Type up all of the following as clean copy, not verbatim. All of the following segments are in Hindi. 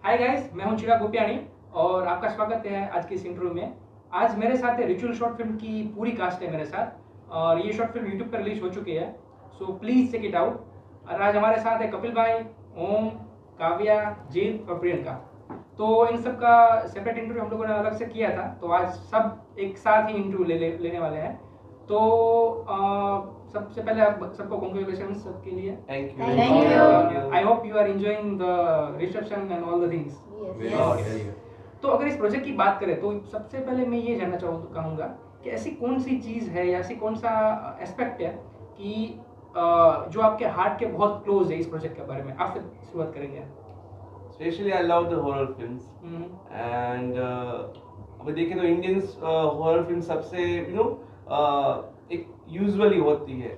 हाय गाइस, मैं हूं चिराग गोपियानी और आपका स्वागत है आज की इस इंटरव्यू में। आज मेरे साथ है रिचुअल शॉर्ट फिल्म की पूरी कास्ट है मेरे साथ और ये शॉर्ट फिल्म यूट्यूब पर रिलीज हो चुकी है, so please check it out. और आज हमारे साथ है कपिल भाई, ओम, काव्या, जीत और प्रियंका। तो इन सब का सेपरेट इंटरव्यू हम लोगों ने अलग से किया था, तो आज सब एक साथ ही इंटरव्यू लेने वाले हैं। तो सबसे पहले आप सबको कॉन्ग्रेचुलेशंस सबके लिए। Thank Thank you. I hope you are enjoying the reception and all the things. Yes. तो अगर इस प्रोजेक्ट की बात करें तो सबसे पहले मैं ये जानना कहूँगा कि ऐसी कौन सी चीज़ है या ऐसी कौन सा एस्पेक्ट है कि जो आपके हार्ट के बहुत क्लोज है इस प्रोजेक्ट के बारे में। आपसे शुरुआत करेंगे। Especially I love the horror films and अभी देखें तो इंडियंस हॉरर फिल्म सबसे एक यूजुअली होती है,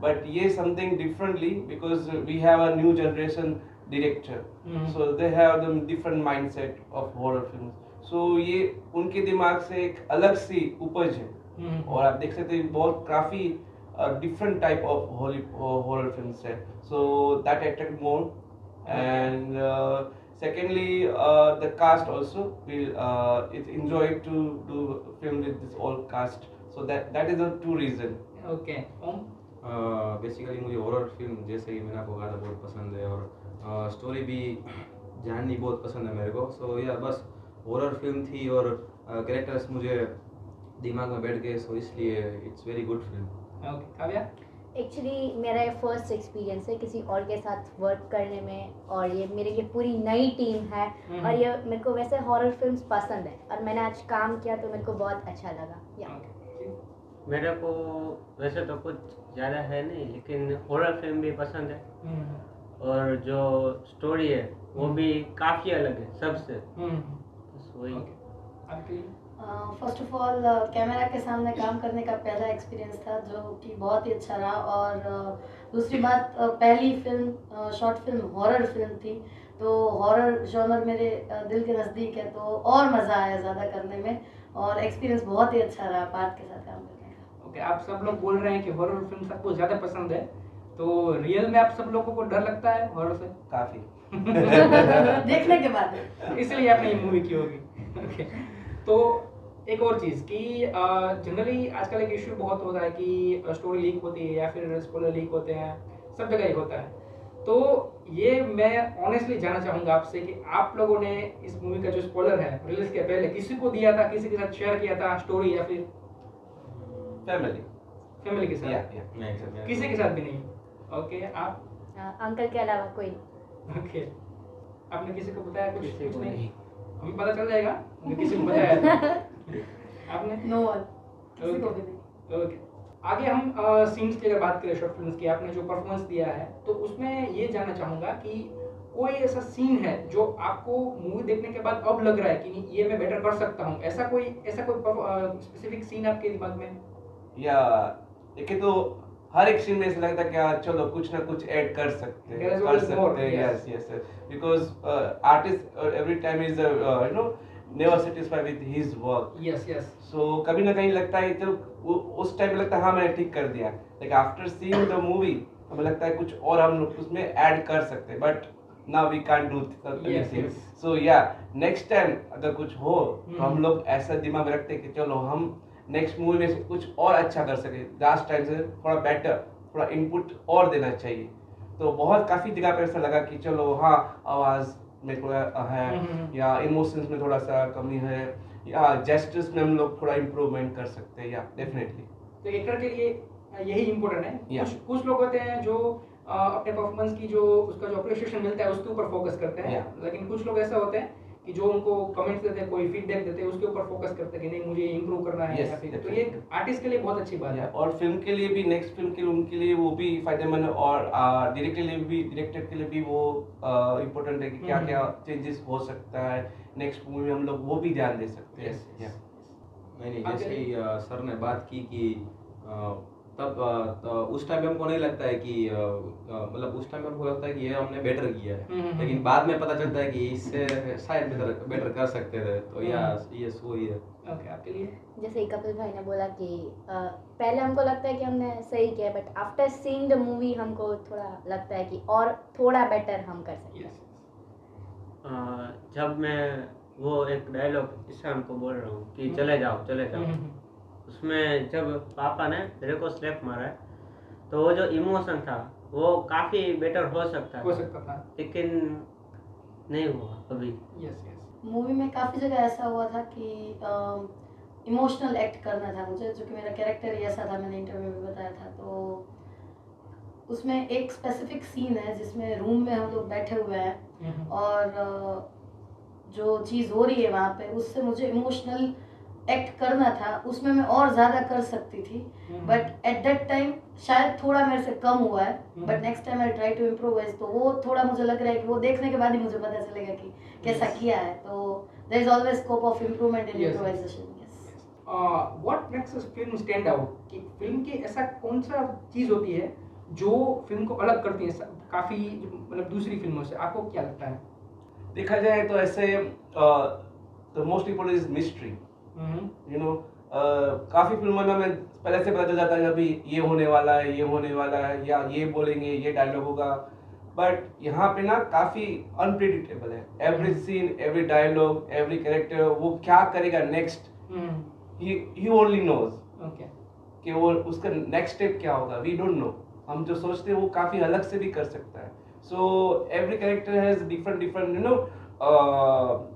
बट ये something differently because we have a new generation director, so they have the different mindset of horror films. So ये उनके दिमाग से एक अलग सी उपज है और आप देख सकते हैं बहुत काफ़ी different type of horror films है, so that attract more. And secondly, the cast also will it's enjoyed to do film with this all cast, so that is the two reason. Okay Om. Basically मुझे हॉरर फिल्म जैसे कि मैंने आपको कहा था बहुत पसंद है और स्टोरी भी जाननी बहुत पसंद है मेरे को। सो या बस हॉरर फिल्म थी और कैरेक्टर्स मुझे दिमाग में बैठ गए, सो इसलिए it's very good film. Okay Kavya. Actually मेरा ये फर्स्ट एक्सपीरियंस है किसी और के साथ वर्क करने में और ये मेरे लिए पूरी नई टीम है और ये मेरे को वैसे हॉरर फिल्म्स पसंद है और मैंने आज काम किया तो मेरे को बहुत अच्छा लगा। या मेरे को वैसे तो कुछ ज़्यादा है नहीं, लेकिन हॉरर फिल्म भी पसंद है और जो स्टोरी है वो भी काफ़ी अलग है सबसे। बस वही। फर्स्ट ऑफ ऑल कैमरा के सामने काम करने का पहला एक्सपीरियंस था जो कि बहुत ही अच्छा रहा और दूसरी बात पहली film short film horror film थी, तो हॉरर जॉनर मेरे दिल के नज़दीक है, तो और मज़ा आया ज़्यादा करने में और एक्सपीरियंस बहुत ही अच्छा रहा पार्थ के साथ काम करने का। ओके, आप सब लोग बोल रहे हैं कि हॉरर फिल्म सबको ज़्यादा पसंद है, तो रियल में आप सब लोगों को डर लगता है हॉरर से? काफी देखने के बाद इसलिए आपने ये मूवी की होगी। ओके, तो एक और चीज़ कि जनरली आजकल एक इश्यू बहुत होता है कि स्टोरी लीक होती है या फिर स्पॉइलर लीक होते हैं, सब जगह ही होता है। तो ये मैं ऑनेस्टली जानना चाहूँगा आपसे कि आप लोगों ने इस मूवी का जो स्पॉइलर है रिलीज के पहले किसी को दिया था, किसी के साथ शेयर किया था स्टोरी या फिर फैमिली के साथ? किसी के साथ भी नहीं। ओके, आप? अंकल के अलावा कोई। ओके, आपने किसी को बताया? कुछ नहीं, हमें पता चल जाएगा किसी को बताया। आपने? नो वन, किसी को भी नहीं। ओके, आगे हम सीन्स की अगर बात करें शॉर्ट फिल्म्स की, आपने जो परफॉर्मेंस दिया है तो उसमें ये जानना चाहूँगा कि कोई ऐसा सीन है जो आपको मूवी देखने के बाद अब लग रहा है कि ये मैं बेटर कर सकता हूँ, ऐसा कोई स्पेसिफिक सीन आपके दिमाग में? या देखिए तो हर एक सीन में ऐसा लगता है कि चलो कुछ ना कुछ ऐड कर सकते हैं, yes yes, because artist every time is never satisfied with his work. Yes yes. So कभी ना कहीं लगता है तो उस टाइम लगता है हाँ मैंने ठीक कर दिया, like after seeing the movie हमें लगता है कुछ और हम उसमें ऐड कर सकते हैं, but now we can't do things. So या नेक्स्ट टाइम अगर कुछ हो तो हम लोग ऐसा दिमाग में रखते हैं कि चलो हम नेक्स्ट मूवी में से कुछ और अच्छा कर सके, लास्ट टाइम से थोड़ा बेटर, थोड़ा इनपुट और देना चाहिए। तो बहुत काफ़ी जगह पर ऐसा लगा कि चलो हाँ आवाज़ में थोड़ा है या इमोशंस में थोड़ा सा कमी है या जेस्चर्स में हम लोग थोड़ा इम्प्रूवमेंट कर सकते हैं, या डेफिनेटली। तो एक्टर के लिए यही इम्पोर्टेंट है। कुछ लोग होते हैं जो अपने परफॉर्मेंस की जो उसका जो अप्रिशिएशन मिलता है उसके ऊपर फोकस करते हैं, लेकिन कुछ लोग ऐसा होते हैं कि जो उनको कमेंट्स देते हैं, कोई फीडबैक देते हैं, उसके ऊपर फोकस करते हैं कि नहीं मुझे इंप्रूव करना है। तो ये आर्टिस्ट के लिए बहुत अच्छी बात है और फिल्म के लिए भी, नेक्स्ट फिल्म के लिए उनके लिए वो भी फायदेमंद और डायरेक्टर के लिए भी वो इम्पोर्टेंट है कि क्या क्या चेंजेस हो सकता है नेक्स्ट मूवी में, हम लोग वो भी ध्यान दे सकते हैं। नहीं जैसे ही सर ने बात की कि तब तो उस टाइम पे हमको नहीं लगता है कि मतलब उस टाइम पे हमको लगता है कि ये हमने बेटर किया है, लेकिन बाद में पता चलता है कि इससे शायद बेटर कर सकते थे, तो ये सो ही है। ओके, आपके लिए? जैसे कपिल भाई ने बोला कि पहले हमको लगता है कि हमने सही किया, but after seeing the movie हमको थोड़ा लगता है कि और थोड़ा बेटर हम कर सकते हैं। जब मैं वो एक डायलॉग ईशान को बोल रहा हूँ कि चले जाओ चले जाओ, उसमें जब पापा ने मेरे को स्लैप मारा है, तो वो जो इमोशन था वो काफ़ी बेटर हो सकता था, लेकिन नहीं हुआ अभी। Yes yes. मूवी में काफ़ी जगह ऐसा हुआ था कि इमोशनल एक्ट करना था मुझे, जो कि मेरा कैरेक्टर ही ऐसा था, मैंने इंटरव्यू में बताया था। तो उसमें एक स्पेसिफिक सीन है जिसमें रूम में हम लोग बैठे हुए हैं और जो चीज़ हो रही है वहाँ पे, उससे मुझे इमोशनल एक्ट करना था। उसमें मैं और ज़्यादा कर सकती थी, बट एट दैट टाइम शायद थोड़ा मेरे से कम हुआ है, but next time I try to improvise. तो वो थोड़ा मुझे लग रहा है कि वो देखने के बाद ही मुझे पता चलेगा कि कैसा किया है। तो there is always scope of improvement in improvisation. What makes a film stand out, कि फिल्म की ऐसा कौन सा चीज़ होती है जो फिल्म को अलग करती है काफ़ी मतलब दूसरी फिल्मों से, आपको क्या लगता है? देखा जाए तो ऐसे the most important is mystery, you know. काफ़ी फिल्मों में हमें पहले से पता चल जाता है अभी ये होने वाला है, ये होने वाला है, या ये बोलेंगे, ये डायलॉग होगा। बट यहाँ पे ना काफ़ी अनप्रिडिक्टेबल है। Every scene, every dialogue, every character, वो क्या करेगा नेक्स्ट, ही ओनली नोज कि वो उसका नेक्स्ट स्टेप क्या होगा। We don't know. हम जो सोचते हैं वो काफ़ी अलग से भी कर सकता है। So every character has different different you know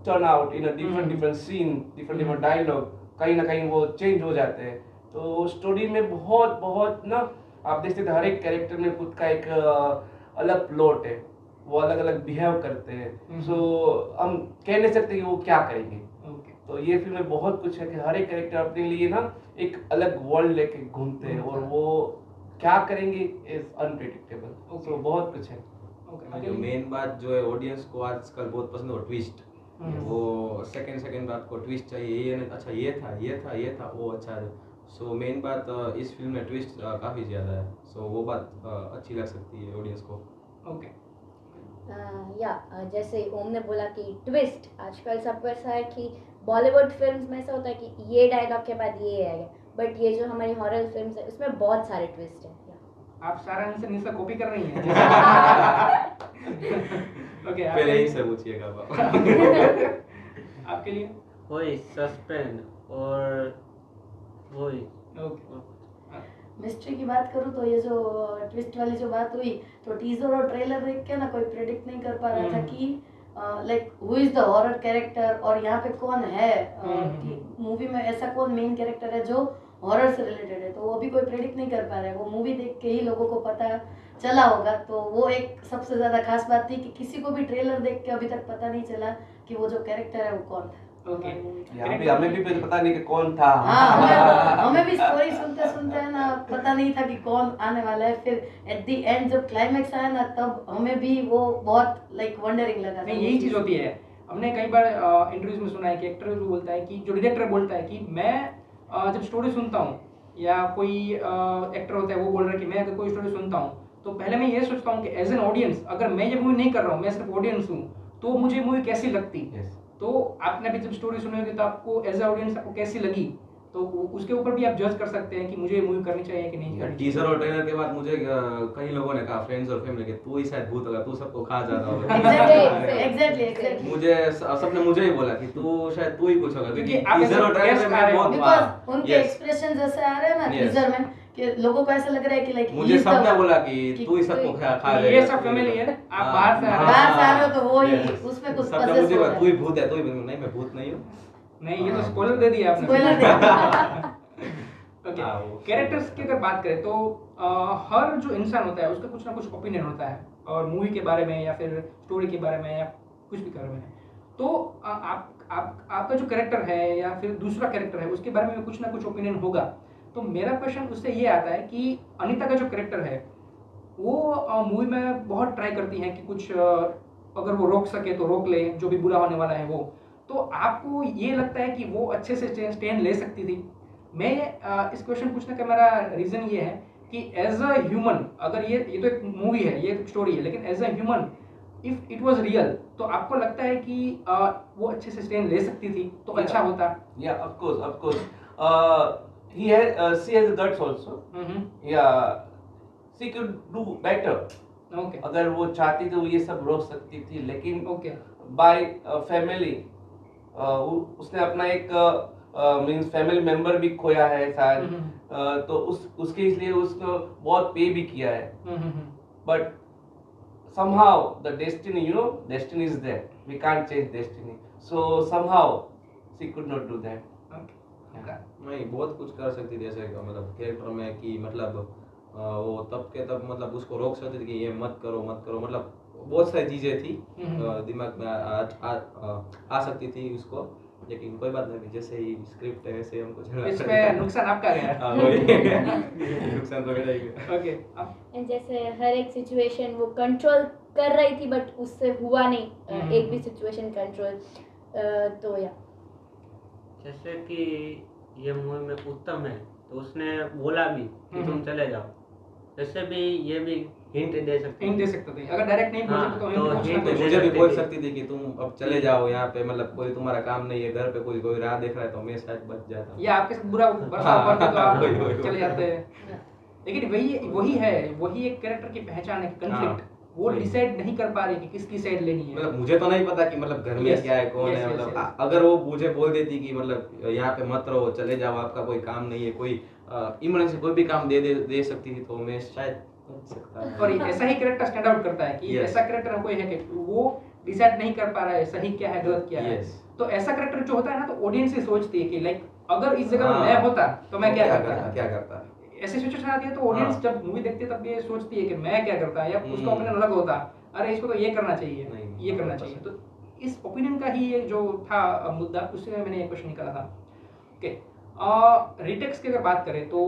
turn out in a different different scene, different different dialogue, कहीं ना कहीं वो चेंज हो जाते हैं। तो स्टोरी में बहुत बहुत ना आप देख सकते हैं हर एक कैरेक्टर में खुद का एक अलग प्लॉट है, वो अलग अलग बिहेव करते हैं। सो हम कह नहीं सकते कि वो क्या करेंगे। तो ये फिल्म में बहुत कुछ है कि हर एक कैरेक्टर अपने लिए ना एक अलग वर्ल्ड लेके घूमते हैं और वो क्या करेंगे इज अनप्रेडिक्टेबल। सो बहुत कुछ है। जो मेन बात जो है ऑडियंस को आजकल बहुत पसंद है वो ट्विस्ट। वो सेकंड बात को ट्विस्ट चाहिए, ये नहीं अच्छा ये था वो अच्छा है। सो मेन बात इस फिल्म में ट्विस्ट काफ़ी ज़्यादा है। सो वो बात अच्छी लग सकती है ऑडियंस को। ओके जैसे ओम ने बोला कि ट्विस्ट, आजकल सबको ऐसा है कि बॉलीवुड फिल्म्स में ऐसा होता है कि ये डायलॉग के बाद ये आएगा, बट ये जो हमारी हॉरर फिल्म्स है उसमें बहुत सारे ट्विस्ट हैं। आप सारा आंसर निशा कॉपी कर रही हैं। ओके पहले ही से पूछिएगा आपके लिए वही सस्पेंस और वही मिस्ट्री की बात करूँ तो ये जो ट्विस्ट वाली जो बात हुई, तो टीजर और ट्रेलर देख के ना कोई प्रेडिक्ट नहीं कर पा रहा था कि like who is the horror character और यहाँ पे कौन है मूवी में, ऐसा कौन मेन कैरेक्टर है जो हॉरर से रिलेटेड है। तो वो भी कोई प्रेडिक्ट नहीं कर पा रहा है। वो मूवी देख के ही लोगों को पता चला होगा। तो वो एक सबसे ज़्यादा खास बात थी कि किसी को भी ट्रेलर देख के अभी तक पता नहीं चला कि वो जो कैरेक्टर है वो कौन था। हमें भी पता नहीं कि कौन था। हमें भी स्टोरी सुनते सुनते है ना पता नहीं था कि कौन आने वाला है। फिर एट द एंड जब क्लाइमेक्स आया ना, तब हमें भी वो बहुत लाइक वंडरिंग लगा। नहीं, यही चीज़ होती है। हमने कई बार इंटरव्यूज में सुना है कि एक्टर जो बोलता है कि जो डायरेक्टर बोलता है कि मैं जब स्टोरी सुनता हूँ, या कोई एक्टर होता है वो बोल रहा है कि मैं अगर कोई स्टोरी सुनता हूँ तो पहले मैं ये सोचता हूँ कि एज एन ऑडियंस, अगर मैं ये मूवी नहीं कर रहा हूँ, मैं सिर्फ ऑडियंस हूँ, तो मुझे मूवी कैसी लगती। तो आपने भी जब स्टोरी सुनी होगी तो आपको एज ए ऑडियंस आपको कैसी लगी, तो उसके ऊपर भी आप जज कर सकते हैं कि मुझे मूवी करनी चाहिए कि नहीं करनी। टीजर और ट्रेलर के बाद मुझे कई लोगों ने कहा, फ्रेंड्स और फैमिली के, तू ही शायद भूत होगा, तू सबको खा जाता होगा। एग्जैक्टली मुझे सबने मुझे ही बोला कि तू शायद तू ही कुछ होगा, क्योंकि आप टीजर और ट्रेलर में मैं बहुत बिकॉज़ उनके एक्सप्रेशन जैसे आ रहे हैं ना टीजर में कि लोगों को ऐसा लग रहा है कि लाइक मुझे सबने बोला कि तू ही सबको खा जाएगा। ये सब फैमिली है, आप बाहर से आ रहे हो तो वो ही उसमें कुछ सबने मुझे बोला तू ही भूत है, तू ही नहीं, मैं भूत नहीं हूँ। नहीं, ये तो स्पॉइलर दे दिया आपने। स्पॉइलर दे दिया। ओके, कैरेक्टर्स की अगर बात करें तो हर जो इंसान होता है उसका कुछ ना कुछ ओपिनियन होता है, और मूवी के बारे में या फिर स्टोरी के बारे में या कुछ भी बारे में। तो आपका जो कैरेक्टर है या फिर दूसरा कैरेक्टर है उसके बारे में कुछ ना कुछ ओपिनियन होगा। तो मेरा क्वेश्चन उससे ये आता है कि अनीता का जो कैरेक्टर है वो मूवी में बहुत ट्राई करती हैं कि कुछ अगर वो रोक सके तो रोक ले जो भी बुरा होने वाला है वो। तो आपको ये लगता है कि वो अच्छे से स्टैंड ले सकती थी? मैं इस क्वेश्चन पूछने का मेरा रीज़न ये है कि एज अ ह्यूमन, अगर ये तो एक मूवी है, ये एक स्टोरी है, लेकिन as a human if it was real, तो आपको लगता है कि वो अच्छे से स्टैंड ले सकती थी तो अच्छा होता? या of course he has guts also. Yeah, she could do better. Okay अगर वो चाहती तो ये सब रोक सकती थी, लेकिन बाय फैमिली, उसने अपना एक मींस फैमिली मेंबर भी खोया है शायद, तो उसके इसलिए उसको बहुत पे भी किया है, but somehow the destiny, you know, destiny is there, we can't change destiny, so somehow she could not do that. नहीं, बहुत कुछ कर सकती थी ऐसे मतलब कैरेक्टर में कि मतलब वो तब के तब मतलब उसको रोक सकती थी कि ये मत करो मतलब बहुत सारी चीजें थी दिमाग में आ सकती थी उसको, लेकिन कोई बात नहीं, जैसे ही स्क्रिप्ट है वैसे हमको चलना इसमें पड़ेगा। नुकसान आपका गया। हाँ, वही नुकसान तो मेरा ही गया। ओके, And जैसे हर एक सिचुएशन वो कंट्रोल कर रही थी बट उससे हुआ नहीं एक भी सिचुएशन कंट्रोल, तो या जैसे कि ये मूवी में उत्तम है तो उसने बोला भी कि तुम चले जाओ, वैसे भी ये भी हिंट दे सकते हिंट दे सकते थे, अगर डायरेक्ट नहीं बोल हाँ, सकते तो तो hint हिंट दे मुझे भी सकती बोल थी। सकती थी कि तुम अब चले जाओ यहाँ पे, मतलब कोई तुम्हारा काम नहीं है, घर पे कोई राह देख रहा है तो मैं शायद बच जाता। या आपके साथ बुरा बर्ताव करते तो आप वही। चले जाते हैं। लेकिन वही एक कैरेक्टर की पहचान है, कंफ्लिक्ट। वो वही। डिसाइड नहीं कर पा रही कि किसकी साइड लेनी है। मतलब मुझे तो नहीं पता कि मतलब घर में Yes, क्या है कौन yes, है, yes, मतलब yes. अगर वो मुझे बोल देती कि मतलब यहाँ पे मत रहो, चले जाओ, आपका कोई काम नहीं है, कोई इमरजेंसी कोई भी काम दे सकती थी तो मैं शायद बच सकता था। और ऐसा ही कैरेक्टर स्टैंड आउट करता है कि Yes. ऐसा कैरेक्टर कोई है कि वो डिसाइड नहीं कर पा रहा है सही क्या है गलत क्या है। Yes. तो ऐसा कैरेक्टर जो होता है ना, तो ऑडियंस ही सोचती है कि लाइक अगर इस जगह हाँ। मैं होता तो मैं क्या करता। क्या करता। ऐसी सिचुएशन आती है तो ऑडियंस हाँ। जब मूवी देखती है तब ये सोचती है कि मैं क्या करता, या उसका ओपिनियन अलग होता, अरे इसको तो ये करना चाहिए, नहीं, ये करना चाहिए। तो इस ओपिनियन का ही ये जो था मुद्दा, उससे मैंने ये क्वेश्चन निकाला था। ओके, रिटेक्स की अगर बात करें तो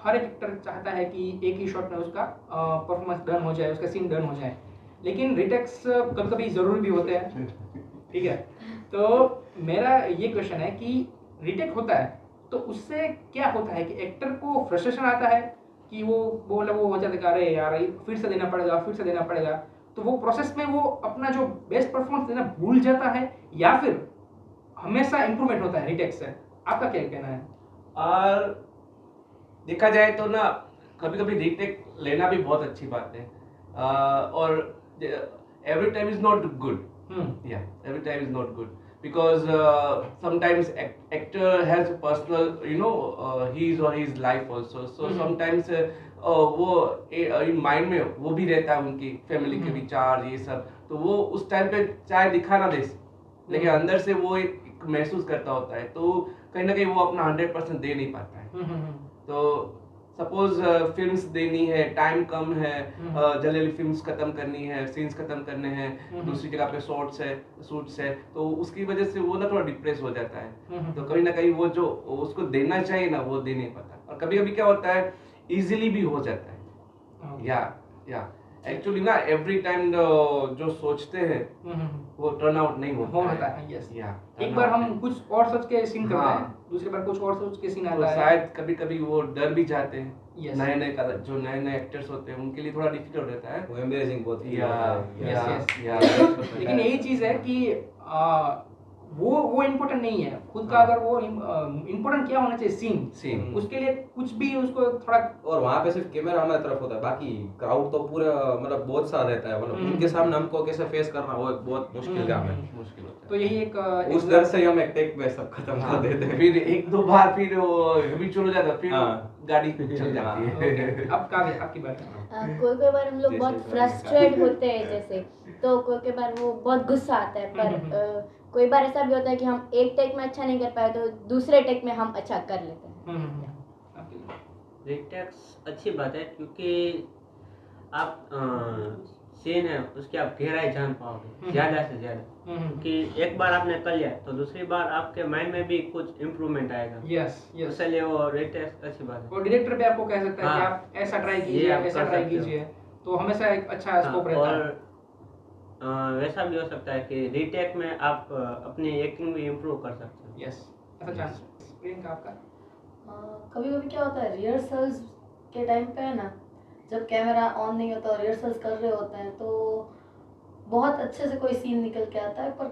हर एक एक्टर चाहता है कि एक ही शॉट में उसका परफॉर्मेंस डन हो जाए, उसका सीन डन हो जाए, लेकिन रिटेक्स कभी कभी जरूरी भी होते हैं। ठीक है, तो मेरा ये क्वेश्चन है कि रिटेक होता है तो उससे क्या होता है कि एक्टर को फ्रस्ट्रेशन आता है कि वो हो जाता है कि अरे यार फिर से देना पड़ेगा, तो वो प्रोसेस में वो अपना जो बेस्ट परफॉर्मेंस देना भूल जाता है, या फिर हमेशा इंप्रूवमेंट होता है रिटेक से? आपका क्या कहना है? और देखा जाए तो ना कभी कभी रीटेक लेना भी बहुत अच्छी बात है, और every time is not good, every time is not good because sometimes actor has personal, you know, his or his life also, so sometimes वो माइंड में वो भी रहता है उनकी फैमिली के विचार ये सब, तो वो उस टाइम पे चाहे दिखा ना दे लेकिन अंदर से वो एक महसूस करता होता है, तो कहीं ना कहीं वो अपना 100% दे नहीं पाता है। तो सपोज फिल्म्स देनी है, टाइम कम है, जल्दी फिल्म्स खत्म करनी है, सीन्स खत्म करने हैं, दूसरी जगह पे शूट्स है, तो उसकी वजह से वो ना थोड़ा डिप्रेस हो जाता है, तो कहीं ना कहीं वो जो उसको देना चाहिए ना वो दे नहीं पाता, और कभी कभी क्या होता है इजीली भी हो जाता है। या एक्चुअली ना एवरी टाइम जो सोचते हैं वो टर्न आउट नहीं होता है। यस, या एक बार हम कुछ और सोच के सीन करते हैं, दूसरी बार कुछ और सोच के सीन तो आता है, शायद कभी कभी वो डर भी जाते हैं। Yes. नए एक्टर्स होते हैं उनके लिए थोड़ा डिफिकल्ट रहता है। वो एम्बेरसिंग बहुत feel या होता है। या Yes, या लेकिन यही चीज है कि वो इम्पोर्टेंट नहीं है खुद का, अगर वो इम्पोर्टेंट क्या होना चाहिए, सीन, उसके लिए कुछ भी उसको थोड़ा, और वहाँ पे सिर्फ कैमरा हमारी तरफ होता है, बाकी क्राउड तो पूरा मतलब बहुत सारा रहता है, मतलब उनके सामने हमको कैसे फेस करना वो एक बहुत मुश्किल काम है। मुश्किल होता तो यही एक उस डर से ही हम एक टेक पे सब खत्म कर देते है। हैं। फिर एक दो बार फिर वो हैबिचुअल हो जाता है, फिर हाँ। गाड़ी चल जाती है। अब आपकी बात है। कोई बार हम लोग बहुत फ्रस्ट्रेट होते हैं जैसे, तो कोई बार वो बहुत गुस्सा आता है, पर कोई बार ऐसा भी होता है कि हम एक टेक में अच्छा नहीं कर पाए तो दूसरे टेक में हम अच्छा कर लेते हैं। रिटेक्स अच्छी बात है क्योंकि आप सीन है उसकी आप गहराई जान पाओगे ज़्यादा से ज़्यादा, कि एक बार आपने कर लिया तो दूसरी बार आपके माइंड में भी कुछ इम्प्रूवमेंट आएगा। यस, इसलिए वो रिटेक्स अच्छी बात है। और डायरेक्टर भी आपको कह सकता है कि हाँ, आप ऐसा ट्राई ये कीजिए, आप ऐसा कर ट्राई सकते हो। कीजिए, तो हमेशा एक अच्छा स्कोप रहता है। और वैसा भी हो सकता है कि रीटेक में आप अपनी एक्टिंग भी इम्प्रूव कर सकते हो। यस, ऐसा चांस। प्रियंका आपका? कभी कभी क्या होता है रिहर्सल्स के टाइम पे है ना, जब कैमरा ऑन नहीं होता और रिहर्सल्स कर रहे होते हैं तो बहुत अच्छे से कोई सीन निकल के आता है, पर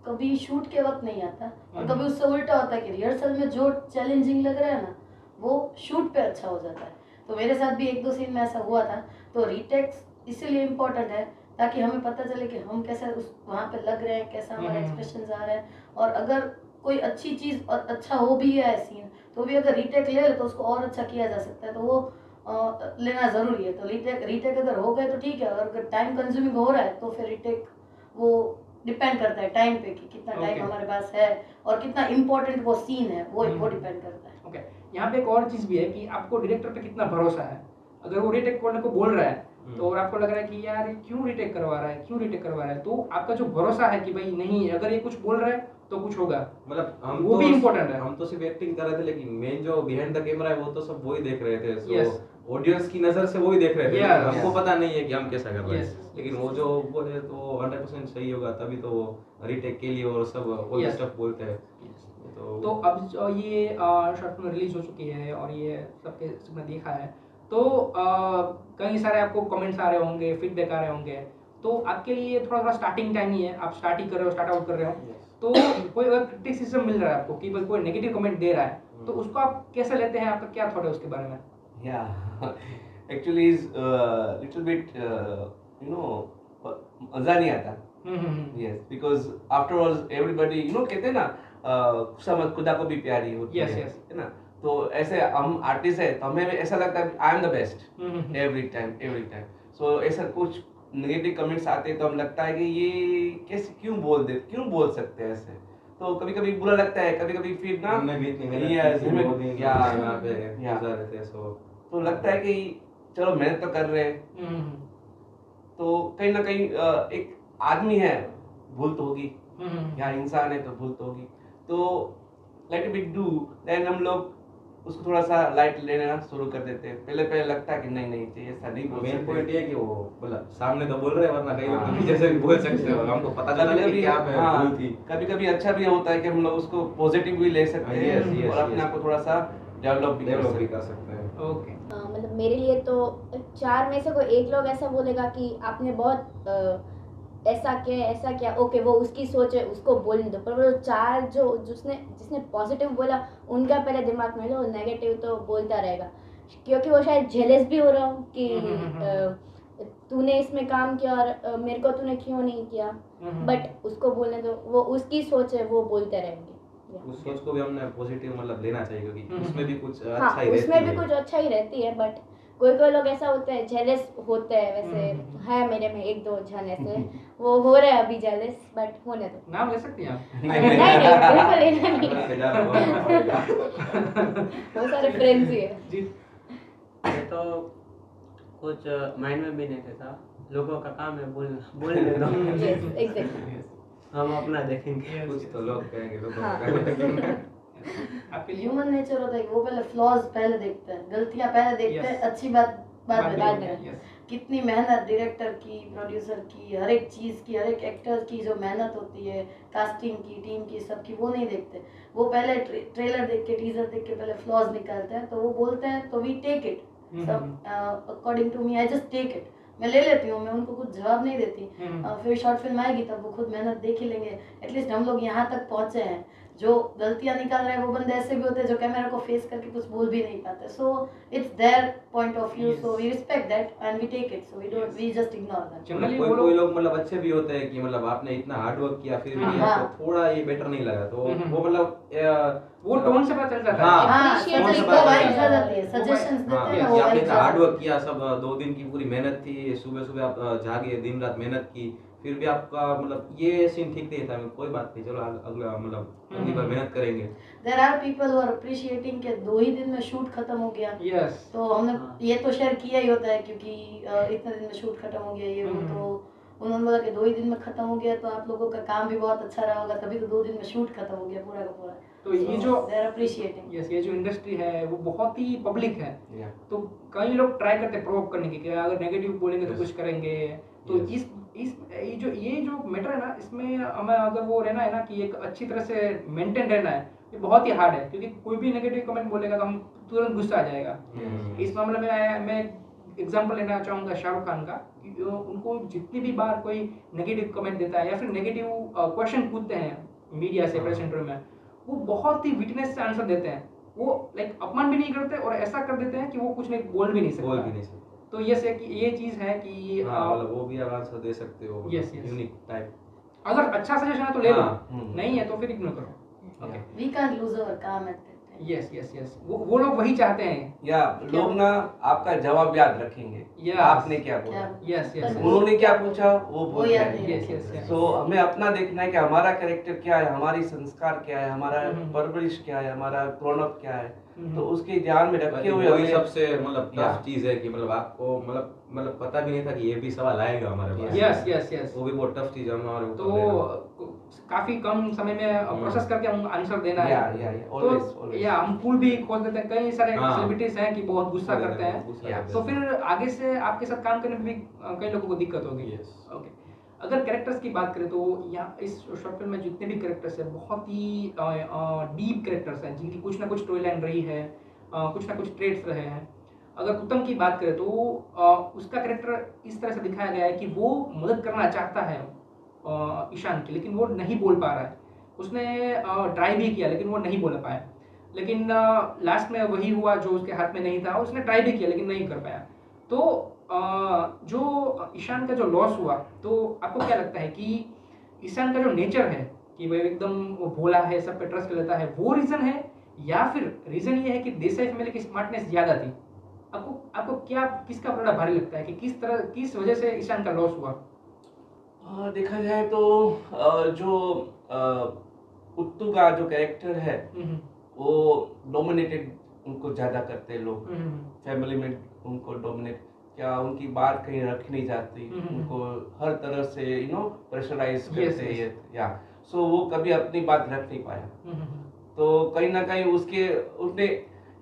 कभी शूट के वक्त नहीं आता, और कभी उससे उल्टा होता है कि रिहर्सल में जो चैलेंजिंग लग रहा है ना वो शूट पे अच्छा हो जाता है। तो मेरे साथ भी एक दो सीन में ऐसा हुआ था। तो रीटेक्स इसीलिए इम्पोर्टेंट है ताकि हमें पता चले कि हम कैसे उस वहाँ पे लग रहे हैं, कैसा हमारा एक्सप्रेशन आ रहा है। और अगर कोई अच्छी चीज़ और अच्छा हो भी है सीन, तो भी अगर रीटेक ले तो उसको और अच्छा किया जा सकता है, तो वो लेना ज़रूरी है। तो रीटेक अगर हो गए तो ठीक है, और अगर टाइम कंज्यूमिंग हो रहा है तो फिर रीटेक वो डिपेंड करता है टाइम पे कि कितना टाइम हमारे पास है और कितना इम्पोर्टेंट वो सीन है, वो डिपेंड करता है। ओके, यहाँ पे एक और चीज़ भी है कि आपको डायरेक्टर पे कितना भरोसा है। अगर वो रीटेक करने को बोल रहा है तो और आपको लग रहा है कि यार ये क्यों रीटेक करवा रहा है, तो आपका जो भरोसा है कि भाई नहीं, अगर ये कुछ बोल रहा है तो कुछ होगा, मतलब वो भी इम्पोर्टेंट है। हम तो सिर्फ एक्टिंग कर रहे थे, लेकिन मेन जो बिहाइंड द कैमरा है वो तो सब वही देख रहे थे। Yes. सो ऑडियंस की नजर से वही देख रहे थे, Yeah. हमको पता नहीं है कि हम कैसा कर रहे Yes. हैं। लेकिन वो जो बोले तो 100% सही होगा, तभी तो वो रीटेक के लिए और सब ऑल Yes. स्टफ बोलते हैं। तो अब ये शॉर्ट फिल्म रिलीज हो चुकी है और ये सबने देखा है, तो कई सारे आपको कमेंट्स आ रहे होंगे, फीडबैक आ रहे होंगे, तो आपके लिए थोड़ा स्टार्टिंग टाइम ही है, आप स्टार्ट आउट कर रहे हो, तो कोई अगर क्रिटिसिज्म मिल रहा है आपको कि भाई कोई नेगेटिव कमेंट दे रहा है, तो उसको आप कैसे लेते हैं, आपका क्या थॉट है उसके बारे में? एक्चुअली इज लिटिल बिट मजा नहीं आता। Yes, because after all everybody कहते हैं ना, समझ खुदा को भी प्यारी होती Yes, है, yes. है ना। तो ऐसे हम आर्टिस्ट है तो हमें ऐसा लगता है I am the best every time. So ऐसा कुछ नेगेटिव कमेंट्स आते हैं तो हम लगता है कि ये कैसे क्यों बोल सकते हैं ऐसे। तो कभी कभी बुरा लगता है, कभी कभी फिर ना हमने भी इतनी मेहनत Yes, की थी, 2 दिन yeah, यहाँ पे yeah. गुजारे थे। सो तो लगता है कि चलो मेहनत तो कर रहे हैं, तो कहीं ना कहीं एक आदमी है, भूल तो होगी, या इंसान है तो भूल तो होगी, तो लेट इट डू। देन हम लोग उसको थोड़ा सा लाइट लेना शुरू कर देते हैं। पहले लगता है कि नहीं चाहिए, ऐसा नहीं बोल मेन सकते। पॉइंट ये है कि वो मतलब सामने तो बोल रहे हैं, वरना कई लोग पीछे से भी बोल सकते हो, हमको पता चला कि क्या भूल थी। कभी कभी अच्छा भी होता है कि हम लोग उसको पॉजिटिव भी ले सकते हैं Yes, yes, और अपने yes. आप को थोड़ा सा डेवलप भी कर सकते हैं। ओके, मतलब मेरे लिए तो 4 में से कोई एक लोग ऐसा बोलेगा कि आपने बहुत ऐसा किया, ओके वो उसकी सोच है, उसको बोलने दो। पर वो 4 जिसने पॉजिटिव बोला, उनका पहले दिमाग में लो, नेगेटिव तो बोलता रहेगा, क्योंकि वो शायद जेलस भी हो रहा हो कि तूने इसमें काम किया और मेरे को तूने क्यों नहीं किया। बट उसको बोलने दो, वो उसकी सोच है, वो बोलते रहेंगे। उस सोच को भी हमने पॉजिटिव मतलब लेना चाहिए, क्योंकि उसमें भी कुछ हाँ, अच्छा ही रहती उसमें भी है। कुछ अच्छा ही रहती है, बट कोई लोग ऐसा होते हैं, जेलस होते हैं। वैसे है मेरे में 1-2 जन ऐसे, वो हो रहे हैं अभी जेलस, बट होने दो। नाम ले सकती हैं आप? नहीं बिल्कुल लेना नहीं, बहुत सारे फ्रेंड्स ही है जी। ये तो कुछ माइंड में भी नहीं रहता, लोगों का काम है बोलने दो। Yes, exactly. हम अपना देखेंगे। कुछ तो लोग कहेंगे, लोगों हाँ। का कहेंगे। आपके लिए ह्यूमन नेचर होता है कि वो पहले फ्लॉज पहले देखते हैं, गलतियां पहले देखते हैं, Yes. अच्छी बात बाद में बाद देखते में। हैं। कितनी मेहनत डायरेक्टर की, प्रोड्यूसर की, हर एक चीज़ की, हर एक एक्टर की जो मेहनत होती है, कास्टिंग की, टीम की, सबकी, वो नहीं देखते। वो पहले ट्रेलर देख के, टीजर देख के पहले फ्लॉज निकालते हैं, तो वो बोलते हैं, तो वी टेक इट। सब according to me, I just take it, मैं ले लेती हूँ, मैं उनको कुछ जवाब नहीं देती। फिर शॉर्ट फिल्म आएगी तब वो खुद मेहनत देख ही लेंगे। एटलीस्ट हम लोग यहाँ तक पहुँचे हैं। जो गलतियाँ निकाल रहे हैं वो बंदे ऐसे भी होते हैं जो कैमरा को फेस करके कुछ बोल भी नहीं पाते। So it's their point of view, so we respect that and we take it, so we just ignore that. Generally कोई लोग मतलब अच्छे भी होते हैं कि मतलब आपने इतना हार्ड वर्क किया, फिर भी हाँ। आपको थोड़ा ये बेटर नहीं लगा, तो वो मतलब वो टोन से पता चल जाता हाँ। है। हाँ, Appreciate समझ करके को वो vibes आ vibes जाती है, सजेशंस देते हाँ, हैं ना, कि वो आपने vibes इतना आ हार्ड जाती वर्क किया, सब 2 दिन की पूरी मेहनत थी, सुबह आप जागे, दिन रात मेहनत की, फिर भी आपका मतलब ये सीन ठीक नहीं था। कोई बात नहीं, चलो अगला मतलब अगली बार मेहनत करेंगे। है। There are people who are appreciating कि 2 ही दिन में शूट खत्म हो गया। यस, तो हमने ये तो शेयर किया ही होता है, क्योंकि इतने दिन में शूट खत्म हो गया, ये वो। तो उन्होंने बोला कि 2 ही दिन में खत्म हो गया, तो आप लोगों का काम भी बहुत अच्छा रहा होगा, तभी तो 2 दिन में शूट खत्म हो गया पूरा का पूरा। तो ये जो दे आर अप्रिशिएटिंग। ये जो इंडस्ट्री है वो बहुत ही पब्लिक है, Yeah. तो कई लोग ट्राई करते हैं प्रोवोक करने की कि अगर नेगेटिव बोलेंगे तो Yes. कुछ करेंगे। तो Yes. ये जो मैटर है ना, इसमें हमें अगर वो रहना है ना कि एक अच्छी तरह से मेंटेन रहना है, ये बहुत ही हार्ड है, क्योंकि कोई भी नेगेटिव कमेंट बोलेगा तो हम तुरंत गुस्सा आ जाएगा। इस मामले में मैं एग्जांपल लेना चाहूँगा शाहरुख खान का, कि उनको जितनी भी बार कोई नेगेटिव कमेंट देता है या फिर नेगेटिव क्वेश्चन पूछते हैं मीडिया से, प्रेस इंटरव्यू में, वो बहुत ही विटनेस से आंसर देते हैं। वो लाइक अपमान भी नहीं करते और ऐसा कर देते हैं कि वो कुछ नहीं बोल भी नहीं सकता। तो ये चीज़ है कि हाँ मतलब वो भी आप आंसर दे सकते हो, Yes, yes. Unique type. अगर अच्छा सजेशन है तो ले लो, हाँ, नहीं है तो फिर इग्नोर करो। Okay, We can't lose our calm at that time. Yes yes yes, वो लोग वही चाहते हैं। या लोग ना आपका जवाब याद रखेंगे, Yes. आपने क्या बोला, क्या यस यस उन्होंने क्या पूछा वो वो बोल याद रहे नहीं हैं। Yes yes yes. सो हमें अपना देखना है कि हमारा कैरेक्टर क्या है, हमारी संस्कार क्या है, हमारा हम्म। परवरिश क्या है, हमारा प्रोनप क्या है, हम्म। तो उसके ध्यान में रखे हुए वही हमें सबसे मतलब या। टफ चीज है कि मतलब आपको मतलब पता भी नहीं था कि ये भी सवाल आएगा हमारे पास। यस यस यस, वो भी बहुत टफ चीज है हमारे ऊपर तो लेना। काफी कम समय में प्रोसेस करके हम आंसर देना है। या ऑलवेज तो या हम फूल भी खोज देते हैं, कई सारे हाँ। सेलिब्रिटीज हैं कि बहुत गुस्सा करते हैं, गुस्सा या। करते तो हैं। फिर आगे से आपके साथ काम करने में भी कई लोगों को दिक्कत होगी। Yes. ओके, अगर कैरेक्टर्स की बात करें तो यहाँ इस शॉर्ट फिल्म में जितने भी कैरेक्टर्स हैं बहुत ही डीप कैरेक्टर्स हैं जिनकी कुछ ना कुछ स्टोरी लाइन रही है, कुछ ना कुछ ट्रेड्स रहे हैं। अगर उत्तम की बात करें तो उसका कैरेक्टर इस तरह से दिखाया गया है कि वो मदद करना चाहता है ईशान की, लेकिन वो नहीं बोल पा रहा है। उसने ट्राई भी किया लेकिन वो नहीं बोल पाया, लेकिन लास्ट में वही हुआ जो उसके हाथ में नहीं था। उसने ट्राई भी किया लेकिन नहीं कर पाया। तो जो ईशान का जो लॉस हुआ, तो आपको क्या लगता है कि ईशान का जो नेचर है कि वो एकदम वो भोला है, सब पे ट्रस्ट कर लेता है, वो रीज़न है, या फिर रीज़न ये है कि देसाई फैमिली की स्मार्टनेस ज़्यादा थी? आपको क्या किसका बड़ा भारी लगता है कि किस वजह से ईशान का लॉस हुआ? देखा जाए तो जो उत्तू का जो कैरेक्टर है हम्म, वो डोमिनेटेड उनको ज़्यादा करते हैं लोग, हम्म, फैमिली में उनको डोमिनेट, क्या उनकी बात कहीं रख नहीं जाती, हम्म। उनको हर तरह से प्रेशराइज Yes, करते yes. हैं या। सो वो कभी अपनी बात रख नहीं पाया, हम्म, तो कहीं ना कहीं उसने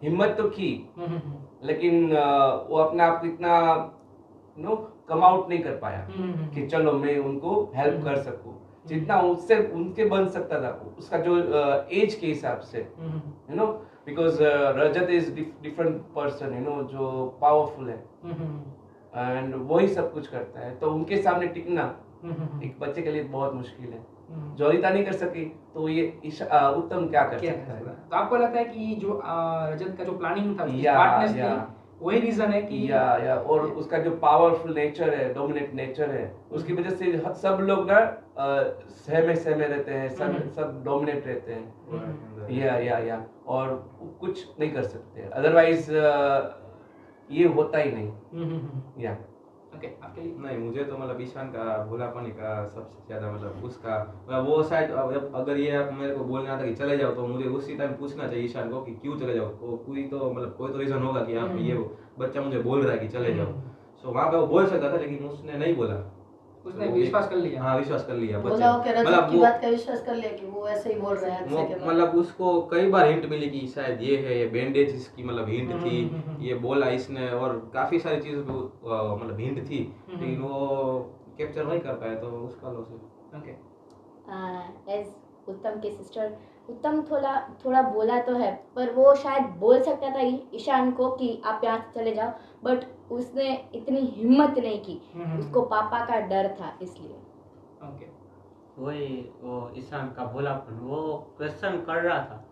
हिम्मत तो की, हम्म, लेकिन वो अपने आप को इतना कम आउट नहीं कर पाया कि चलो मैं उनको हेल्प कर सकूं, जितना उससे उनके बन सकता था उसका जो एज के हिसाब से, because Rajat is different person, जो पावरफुल है एंड वही सब कुछ करता है, तो उनके सामने टिकना एक बच्चे के लिए बहुत मुश्किल है। जोरिता नहीं कर सकी तो ये उत्तम क्या कर सकता है? तो आपको लगता है कि जो रजत का जो प्लानिंग था, उसकी या smartness या थी, वही रीजन है कि या और उसका जो पावरफुल नेचर है, डोमिनेट नेचर है, उसकी वजह से सब लोग ना सहमे रहते हैं, सब डोमिनेट रहते हैं, या और कुछ नहीं कर सकते, अदरवाइज ये होता ही नहीं। या ओके, आपके लिए नहीं, मुझे तो मतलब ईशान का भोलापन का सबसे ज्यादा मतलब उसका मतलब वो शायद अगर ये आप मेरे को बोलना था कि चले जाओ, तो मुझे उसी टाइम पूछना चाहिए ईशान को कि क्यों चले जाओ, तो कोई तो रीजन होगा कि यहाँ पे ये बच्चा मुझे बोल रहा है कि चले जाओ। सो वहाँ पे वो बोल सकता था लेकिन उसने नहीं बोला, उसने विश्वास कर लिया। हाँ विश्वास कर लिया बोला हो कि रजत मतलब की वो बात का विश्वास कर लिया कि वो ऐसे ही बोल रहा है अच्छे के बाद। मतलब उसको कई बार हिंट मिली कि शायद ये है, ये बैंडेज इसकी मतलब हिंट थी, ये बोला इसने, और काफी सारी चीजों पे मतलब हिंट थी, लेकिन वो कैप्चर नहीं कर पाया, तो उसका लॉस है। ओके, एज उत्तम के सिस्टर, उत्तम थोड़ा बोला तो है, पर वो शायद बोल सकता था ईशान को कि आप यहाँ से चले जाओ, बट उसने इतनी हिम्मत नहीं की, उसको पापा का डर था इसलिए। ओके, वो ईशान का भोलापन, वो क्वेश्चन कर रहा था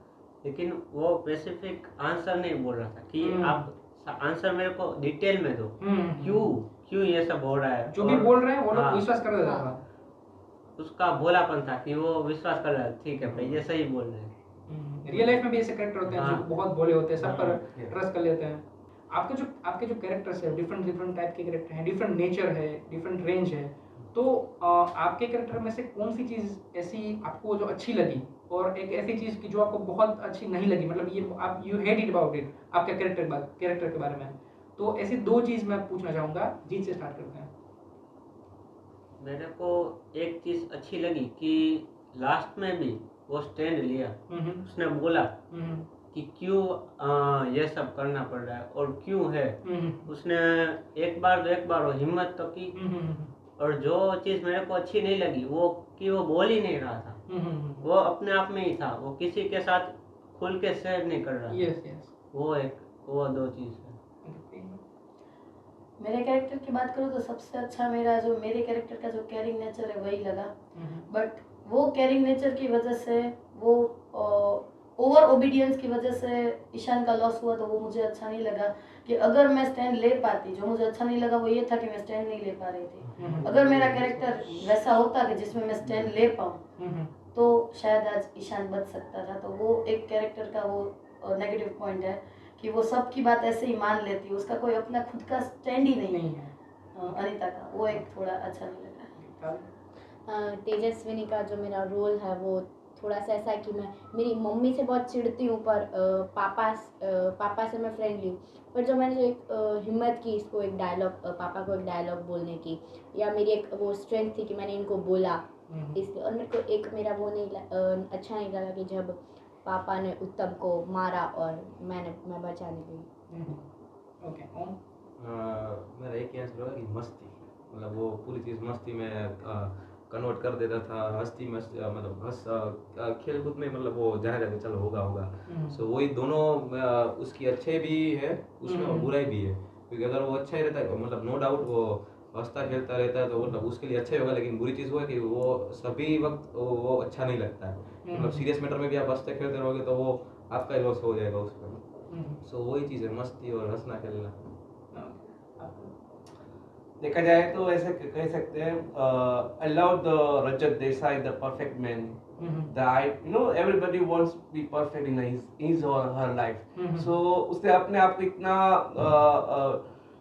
लेकिन वो स्पेसिफिक आंसर नहीं बोल रहा था कि आप आंसर मेरे को डिटेल में दो, क्यों ये सब हो रहा है, जो भी बोल रहे हैं वो लोग हाँ। विश्वास कर देता था। उसका भोलापन था कि वो विश्वास कर रहा है, ठीक है भाई ये सही बोल रहे हैं। रियल लाइफ में भी ऐसे कैरेक्टर होते हैं जो हाँ। बहुत भोले होते हैं, सब पर Yeah. ट्रस्ट कर लेते हैं। आपके जो कैरेक्टर्स है, डिफरेंट टाइप के कैरेक्टर हैं, डिफरेंट नेचर है, डिफरेंट रेंज है, तो आपके कैरेक्टर में से कौन सी चीज़ ऐसी आपको जो अच्छी लगी, और एक ऐसी चीज़ की जो आपको बहुत अच्छी नहीं लगी, मतलब ये आप you hate it about it आपके कैरेक्टर के बारे में? तो ऐसी दो चीज़ मैं पूछना चाहूँगा, जीत से स्टार्ट करते हैं। मेरे को एक चीज अच्छी लगी कि लास्ट में भी वो स्टैंड लिया, उसने बोला कि क्यों ये सब करना पड़ रहा है और क्यों है, उसने एक बार वो हिम्मत तो की। और जो चीज़ मेरे को अच्छी नहीं लगी वो कि वो बोल ही नहीं रहा था, वो अपने आप में ही था, वो किसी के साथ खुल के शेयर नहीं कर रहा यस था। यस। वो दो चीज़ है। मेरे कैरेक्टर की बात करूँ तो सबसे अच्छा मेरे कैरेक्टर का जो केयरिंग नेचर है वही लगा, बट वो केयरिंग नेचर की वजह से वो ओवर ओबीडियंस की वजह से ईशान का लॉस हुआ तो वो मुझे अच्छा नहीं लगा कि अगर मैं स्टैंड ले पाती, जो मुझे अच्छा नहीं लगा वो ये था कि मैं स्टैंड नहीं ले पा रही थी। अगर मेरा कैरेक्टर वैसा होता कि जिसमें मैं स्टैंड ले पाऊँ तो शायद आज ईशान बच सकता था। तो वो एक कैरेक्टर का वो नेगेटिव पॉइंट है कि वो सबकी बात ऐसे ही मान लेती, उसका कोई अपना खुद का स्टैंड ही नहीं है। अनीता का वो एक थोड़ा अच्छा नहीं लगा। तेजस्विनी का जो मेरा रोल है वो थोड़ा सा ऐसा है कि मैं मेरी मम्मी से बहुत चिढ़ती हूँ, पर पापा से मैं फ्रेंडली हूँ। पर जो मैंने जो एक हिम्मत की इसको एक डायलॉग, पापा को एक डायलॉग बोलने की, या मेरी एक वो स्ट्रेंथ थी कि मैंने इनको बोला इसलिए। और मेरे को एक मेरा वो नहीं अच्छा नहीं लगा कि जब पापा ने उत्तम को मारा और मैं बचाने गई। ओके। मेरा एक ही आंसर होगा कि मस्ती, मतलब वो पूरी चीज़ मस्ती में कन्वर्ट कर देता था। हंसती मतलब खेल कूद में मतलब वो जाहिर है कि चलो होगा। सो वही दोनों उसकी अच्छे भी है उसमें और बुराई भी है, क्योंकि अगर वो अच्छा ही रहता है मतलब नो डाउट वो हंसता खेलता रहता है तो मतलब उसके लिए अच्छा ही होगा। लेकिन बुरी चीज़ वो है कि वो सभी वक्त वो अच्छा नहीं लगता है, मतलब सीरियस मैटर में भी आप हंसते खेलते रहोगे तो वो आपका ही लॉस हो जाएगा उसमें। सो वही चीज़ है, मस्ती और हंसना खेलना। देखा जाए तो ऐसे कह सकते हैं I love the Rajat Desai the perfect man. Everybody wants be perfect in his और हर लाइफ। सो उसने अपने आप को इतना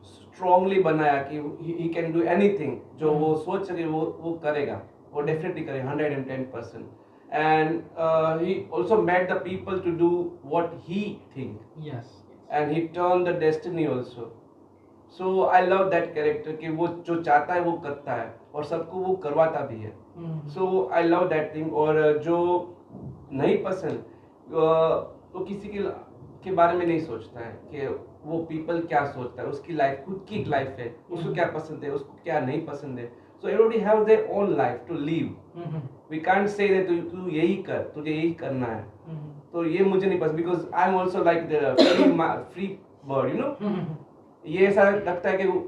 स्ट्रांगली बनाया कि ही कैन डू एनीथिंग। जो वो सोच सके वो करेगा, वो डेफिनेटली करेगा 110%। and he also made the people to do what he think Yes. and he turned the destiny also. So I love that character कि वो जो चाहता है वो करता है और सबको वो करवाता भी है। So I love that thing। और जो नहीं पसंद वो किसी के बारे में नहीं सोचता है कि वो पीपल क्या सोचता है, उसकी लाइफ खुद की लाइफ है, उसको क्या पसंद है उसको क्या नहीं पसंद है। So everybody have their own life to live। We can't say that तू यही कर, तुझे यही करना है। तो ये मुझे नहीं पसंद because I'm also like the free bird, you know। ये ऐसा लगता है कि वो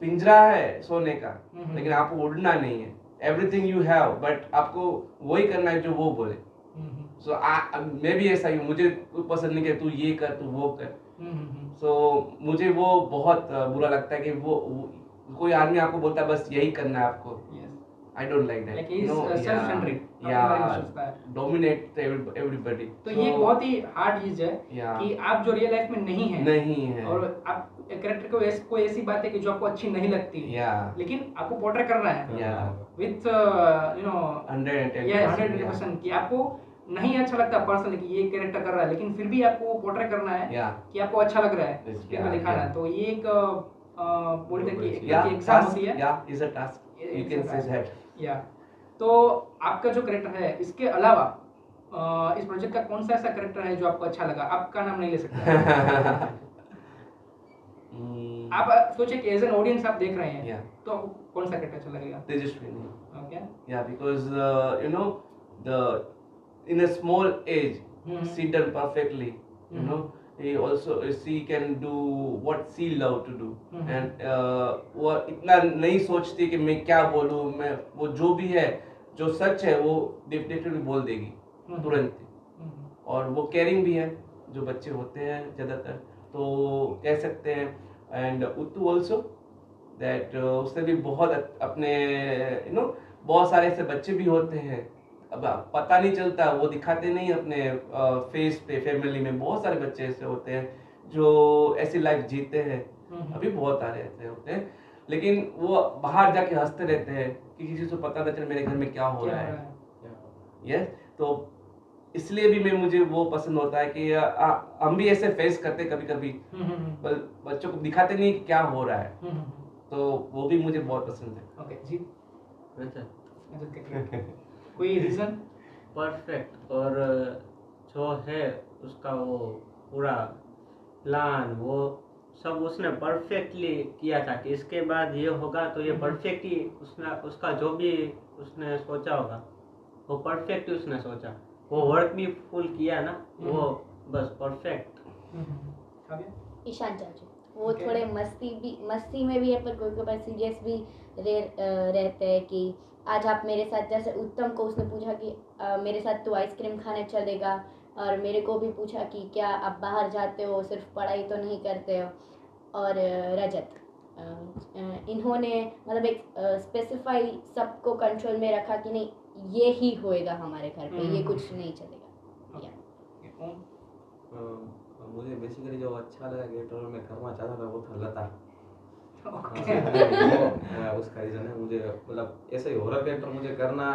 पिंजरा है सोने का, लेकिन आपको उड़ना नहीं है। एवरीथिंग यू हैव बट आपको वही करना है जो वो बोले। सो मैं भी ऐसा ही हूँ, मुझे पसंद नहीं कि तू ये कर तू वो कर। सो मुझे वो बहुत बुरा लगता है कि वो कोई आदमी आपको बोलता है बस यही करना है आपको। I don't like that। Like he is self-centric, dominate everybody। तो ये बहुत ही हार्ड चीज है कि आप जो रियल लाइफ में नहीं है और आप कैरेक्टर को कोई ऐसी बात है कि जो आपको अच्छी नहीं लगती, लेकिन आपको पोर्ट्रे करना है विथ 110% कि आपको नहीं अच्छा लगता पर्सनली कि ये कैरेक्टर कर रहा है, लेकिन फिर भी आपको पोर्ट्रे करना है कि आपको अच्छा लग रहा है स्क्रीन पे दिखाना है। तो ये एक बोलते हैं कि एक एग्जाम होती है, is a task, you can say that। तो आपका जो कैरेक्टर है इसके अलावा इस प्रोजेक्ट का कौन सा ऐसा कैरेक्टर है जो आपको अच्छा लगा? आपका नाम नहीं ले सकते। आप सोचे कि एज एन ऑडियंस आप देख रहे हैं तो आपको कौन सा कैरेक्टर अच्छा लगेगा? Tejaswini. Okay. Because you know the in a small age she done perfectly, you know। she can do what she love to do। and वो इतना नहीं सोचती कि मैं क्या बोलूँ, मैं वो जो भी है जो सच है वो डेफिनेटली बोल देगी तुरंत। और वो केयरिंग भी है जो बच्चे होते हैं ज़्यादातर, तो कह सकते हैं। एंड उत्तू ऑल्सो दैट उससे भी बहुत अपने बहुत सारे ऐसे बच्चे भी होते हैं, अब पता नहीं चलता, वो दिखाते नहीं अपने फेस पे। फैमिली में बहुत सारे बच्चे ऐसे होते हैं जो ऐसी लाइफ जीते हैं, अभी बहुत सारे ऐसे होते हैं, लेकिन वो बाहर जाके हंसते रहते हैं कि किसी को पता ना चले मेरे घर में क्या हो रहा है। यस, तो इसलिए भी मुझे वो पसंद होता है कि हम भी ऐसे फेस करते कभी कभी, बच्चों को दिखाते नहीं कि क्या हो रहा है, तो वो भी मुझे बहुत पसंद है। ओके जी। अच्छा, कोई रीजन? परफेक्ट, और जो है उसका वो पूरा प्लान वो सब उसने परफेक्टली किया था कि इसके बाद ये होगा तो ये परफेक्ट ही उसका जो भी उसने सोचा होगा वो परफेक्ट उसने सोचा, वो वर्क भी फुल किया ना, वो बस परफेक्ट। ईशान चाचू वो थोड़े मस्ती में भी है, पर कोई कोई सीरियस भी रहते हैं कि आज आप मेरे साथ, जैसे उत्तम को उसने पूछा कि मेरे साथ तू आइसक्रीम खाने चलेगा, और मेरे को भी पूछा कि क्या आप बाहर जाते हो, सिर्फ पढ़ाई तो नहीं करते हो। और रजत, इन्होंने मतलब एक स्पेसिफाई सबको कंट्रोल में रखा कि नहीं ये ही होएगा हमारे घर पे, ये कुछ नहीं चलेगा। या मुझे बेसिकली जो अच्छा लगा कैरेक्टर मैं करना चाहता था वो था लता। उसका रीजन है मुझे मतलब ऐसे ही हॉरर कैरेक्टर मुझे करना